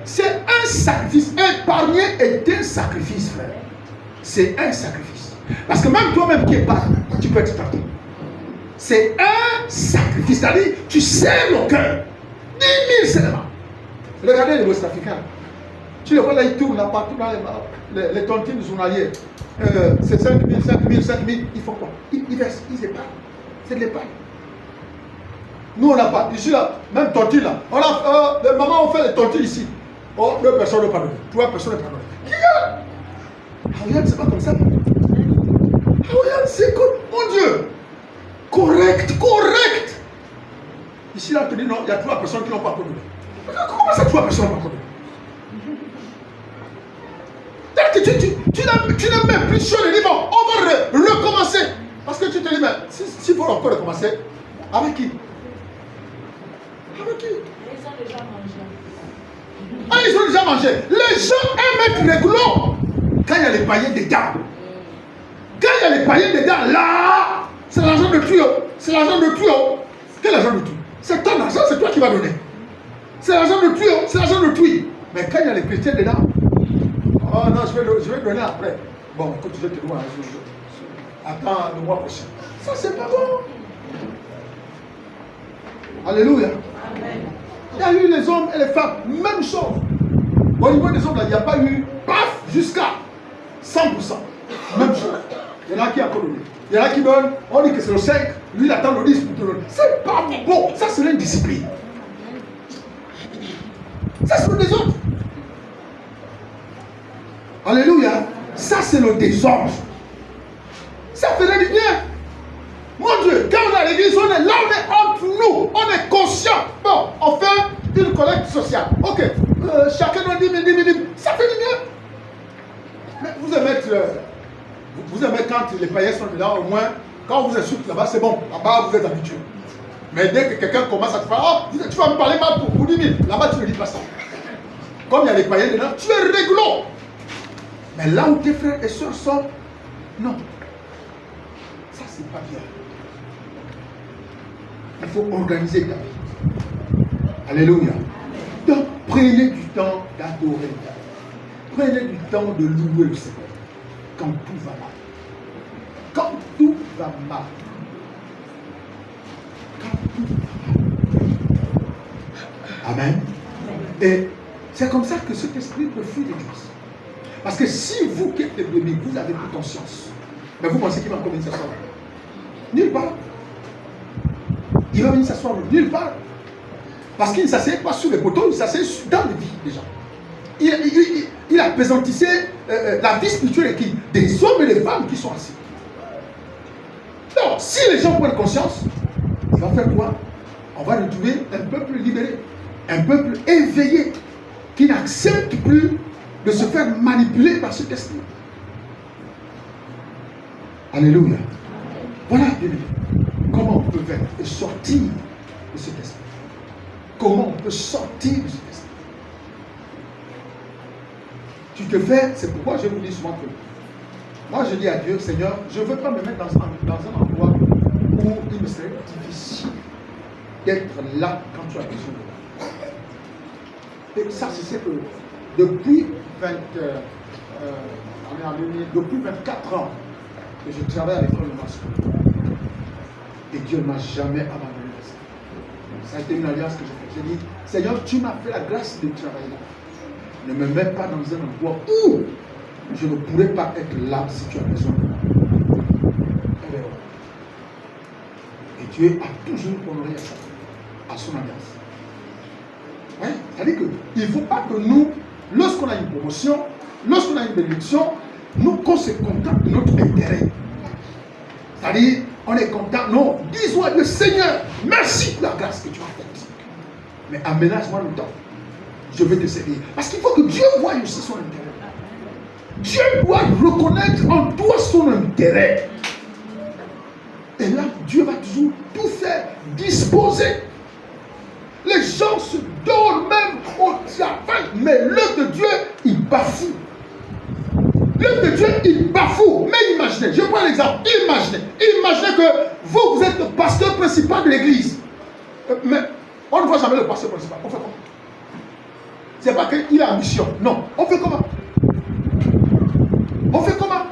C'est un sacrifice. Épargner est un sacrifice, frère. C'est un sacrifice. Parce que même toi-même qui épargnes, tu peux être tenté. C'est un sacrifice. C'est-à-dire, tu serres le cœur. 10 000 seulement. Regardez les West Africains. Tu les vois là, ils tournent là partout dans les tontines journalières. C'est 5 000, 5 000. Ils font quoi? Ils versent, ils épargnent. C'est de l'épargne. Nous, on n'a pas. Ici, là, même tontine là. On a, les mamans ont fait les tontines ici. Oh, 2 personnes ne pardonnent. 3 personnes ne pardonnent. Qui a? Regarde, c'est pas comme ça. Regarde, c'est comme. Mon Dieu! Correct. Ici, là, on te dit non, il y a 3 personnes qui n'ont pas pardonné. Comment ça, 3 personnes n'ont pas pardonné? Tu n'as même plus chaud de dire bon, on va recommencer. Parce que tu te dis, mais s'il faut encore recommencer, avec qui? Avec qui? Ils ont déjà mangé. Ah, ils ont déjà mangé. Les gens aiment être réglo quand il y a les païens dedans. Quand il y a les païens dedans, là, c'est l'argent de tuyau. C'est l'argent de tuyau. Quel argent de tuyau? C'est ton argent, c'est toi qui vas donner. C'est l'argent de tuyau, c'est l'argent de tuyau. Mais quand il y a les chrétiens dedans, oh non, je vais donner après. Bon, écoute, je te dois un jour. Attends le mois prochain. Ça, c'est pas bon. Alléluia. Amen. Il y a eu les hommes et les femmes, même chose. Au niveau des hommes, là, il n'y a pas eu, paf, jusqu'à 100%. Même chose. Il y en a qui a donné. Il y en a qui donnent, on dit que c'est le 5, lui il attend le 10 pour te donner. C'est pas bon. Ça, c'est une discipline. Ça, c'est le désordre. Alléluia. Ça, c'est le désordre. Ça ferait du bien. Mon Dieu, quand on est à l'église, on est là, on est entre nous, on est conscient. Bon, on fait une collecte sociale. Ok, chacun doit 10 000, 10 000. Ça fait du bien. Mais vous aimez quand les païens sont là, au moins, quand vous insultez là-bas, c'est bon. Là-bas, vous êtes habitué. Mais dès que quelqu'un commence à te faire, oh, tu vas me parler mal pour 10 000. Là-bas, tu ne dis pas ça. Comme il y a les païens dedans, tu es réglo. Mais là où tes frères et soeurs sont, non. Ça, c'est pas bien. Il faut organiser ta vie. Alléluia. Donc, prenez du temps d'adorer. Prenez du temps de louer le Seigneur. Quand tout va mal. Quand tout va mal. Quand tout va mal. Amen. Et c'est comme ça que cet esprit peut fuir l'église. Parce que si vous qui êtes les brebis, vous avez plus conscience, mais vous pensez qu'il va encore venir s'asseoir? Nulle part. Il va venir s'asseoir nulle part. Parce qu'il ne s'asseyait pas sur les poteaux, il s'asseyait dans les vies déjà. Il appesantissait la vie spirituelle et qui? Des hommes et des femmes qui sont assis. Donc, si les gens prennent conscience, ils vont faire quoi? On va retrouver un peuple libéré, un peuple éveillé, qui n'accepte plus de se faire manipuler par cet esprit. Alléluia. Voilà, comment on peut faire et sortir de cet esprit. Comment on peut sortir de cet esprit. Tu te fais, c'est pourquoi je vous dis souvent que moi je dis à Dieu, Seigneur, je ne veux pas me mettre dans un endroit où il me serait difficile d'être là quand tu as besoin de moi. Et ça, c'est ce que depuis 24 ans que je travaille à l'école de Masco. Et Dieu ne m'a jamais abandonné de ça. Ça a été une alliance que j'ai faite. J'ai dit, Seigneur, tu m'as fait la grâce de travailler là. Ne me mets pas dans un endroit où je ne pourrais pas être là si tu as besoin de moi. Et Dieu a toujours honoré à son alliance. Ouais, c'est-à-dire qu'il ne faut pas que nous, lorsqu'on a une promotion, lorsqu'on a une bénédiction, nous, qu'on se contente de notre intérêt. C'est-à-dire, on est content. Non, disons à Dieu, Seigneur, merci pour la grâce que tu as faite. Mais aménage-moi le temps. Je vais te servir. Parce qu'il faut que Dieu voie aussi son intérêt. Dieu doit reconnaître en toi son intérêt. Et là, Dieu va toujours tout faire, disposer. Les gens se donnent même au travail, mais l'œuvre de Dieu, il bafoue. L'œuvre de Dieu, il bafoue. Mais imaginez, je prends l'exemple, imaginez que vous êtes le pasteur principal de l'église. Mais on ne voit jamais le pasteur principal. On fait comment? C'est pas qu'il a ambition. Non. On fait comment? On fait comment?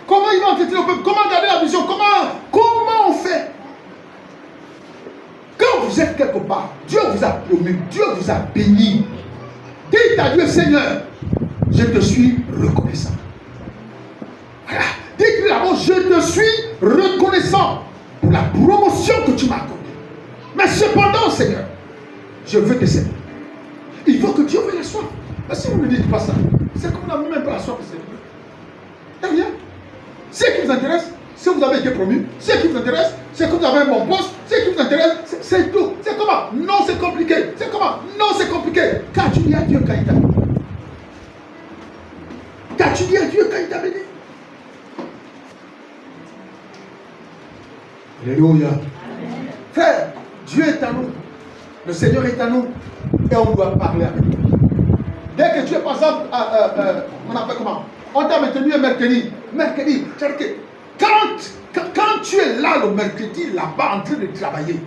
Comment il va entêter le peuple? Comment garder la vision? Comment on fait? Quand vous êtes quelque part, Dieu vous a promu, Dieu vous a béni. Dites à Dieu, Seigneur, je te suis reconnaissant. Voilà. Dites-lui d'abord, je te suis reconnaissant pour la promotion que tu m'as accordée. Mais cependant, Seigneur, je veux te servir. Il faut que Dieu veuille la soif. Mais si vous ne dites pas ça, c'est comme vous n'avez même pas la soif de servir. Et rien. Ce qui vous intéresse, si vous avez été promu, ce qui vous intéresse, c'est que vous avez un bon poste, ce qui vous intéresse, c'est tout. C'est comment? Non, c'est compliqué. C'est comment? Non, c'est compliqué. Qu'as-tu dit à Dieu quand il t'a béni? Qu'as-tu dit à Dieu quand il t'a béni? Alléluia. Frère, Dieu est à nous. Le Seigneur est à nous. Et on doit parler avec lui. Dès que tu es, par exemple, on appelle comment? On t'a maintenu un mercredi. Mercredi, c'est-à-dire que quand tu es là le mercredi, là-bas, en train de travailler,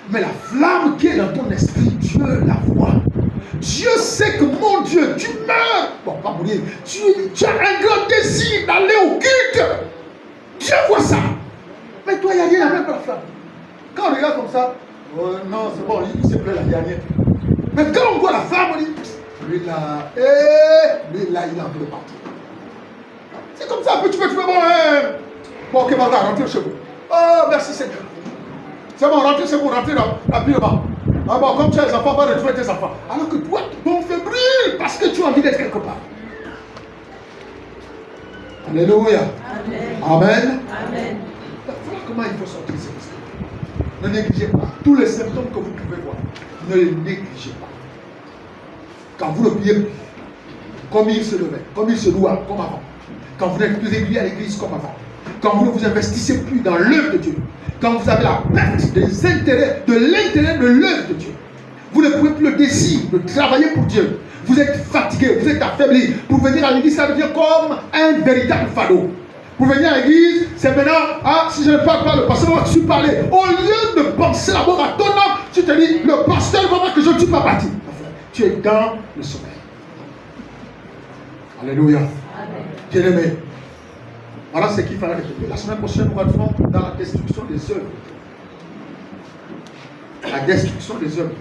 mais la flamme qui est dans ton esprit, Dieu la voit. Dieu sait que, mon Dieu, tu meurs. Bon, pas mourir. Tu as un grand désir d'aller au culte. Dieu voit ça. Mais toi, il n'y a rien à même pas la flamme. Quand on regarde comme ça, non, c'est bon, il se plaît là, il n'y a rien. Mais quand on voit la flamme, on dit, lui là, il a envie de partir. C'est comme ça, tu peux bon, bon, ok, on va rentrer chez vous. Oh, merci Seigneur. C'est bon, rentrez chez vous, rentrez rapidement. Ah bon, comme tu as les enfants, va retrouver tes enfants. Alors que toi, ton feu brûle parce que tu as envie d'être quelque part. Alléluia. Amen. Amen. Amen. Voilà comment il faut sortir ces esprits. Ne négligez pas. Tous les symptômes que vous pouvez voir, ne les négligez pas. Quand vous ne priez plus, comme il se levait, comme il se loua, comme avant. Quand vous n'êtes plus régulier à l'église comme avant. Quand vous ne vous investissez plus dans l'œuvre de Dieu. Quand vous avez la perte des intérêts, de l'intérêt de l'œuvre de Dieu. Vous ne pouvez plus le désir de travailler pour Dieu. Vous êtes fatigué, vous êtes affaibli. Pour venir à l'église, ça devient comme un véritable fardeau. Pour venir à l'église, c'est maintenant, si je ne parle pas, le pasteur va te parler. Au lieu de penser d'abord à ton âme, tu te dis, le pasteur va voir que je ne suis pas parti. Tu es dans le sommeil. Alléluia. Bien-aimé. Voilà ce qu'il fallait répéter. La semaine prochaine, nous rentrons dans la destruction des œuvres. La destruction des œuvres.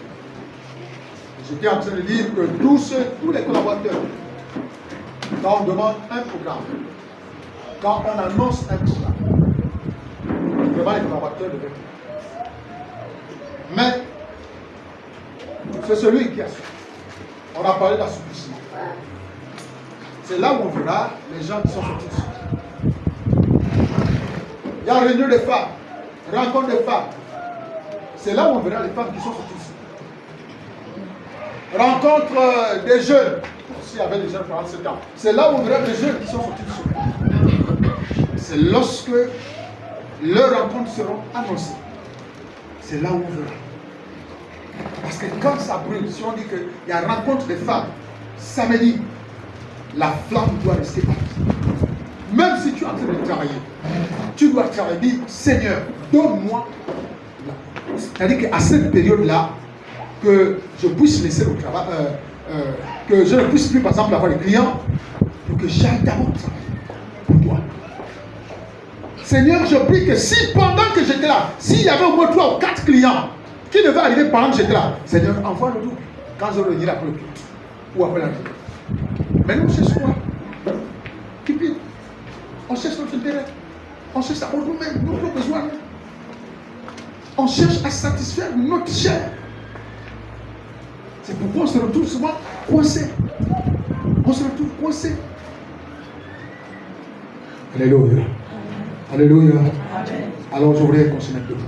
J'étais en train de dire que tous les collaborateurs, quand on demande un programme, quand on annonce un programme, vraiment les collaborateurs devraient être. Mais c'est celui qui a su. On a parlé d'assouplissement. C'est là où on verra les gens qui sont sortis de suite. Il y a réunion des femmes, rencontre des femmes. C'est là où on verra les femmes qui sont sorties de suite. Rencontre des jeunes. S'il y avait des jeunes pendant 7 ans. C'est là où on verra des jeunes qui sont sortis de suite. C'est lorsque leurs rencontres seront annoncées. C'est là où on verra. Parce que quand ça brûle, si on dit qu'il y a rencontre des femmes, samedi, la flamme doit rester partie. Même si tu tu es en train de travailler, tu dois travailler. Dis, Seigneur, donne-moi. C'est-à-dire qu'à cette période-là, que je puisse laisser le travail, que je ne puisse plus, par exemple, avoir des clients, pour que j'aille d'abord travailler pour toi. Seigneur, je prie que si pendant que j'étais là, s'il y avait au moins 3 ou 4 clients qui devaient arriver pendant que j'étais là, Seigneur, envoie le double quand je reviendrai après le culte ou après la nuit. Mais nous, c'est quoi? On cherche notre intérêt. On cherche d'abord nous-mêmes, nos besoins. On cherche à satisfaire notre chair. C'est pourquoi on se retrouve souvent coincé. On se retrouve coincé. Alléluia. Alléluia. Alors je voudrais qu'on se mette debout.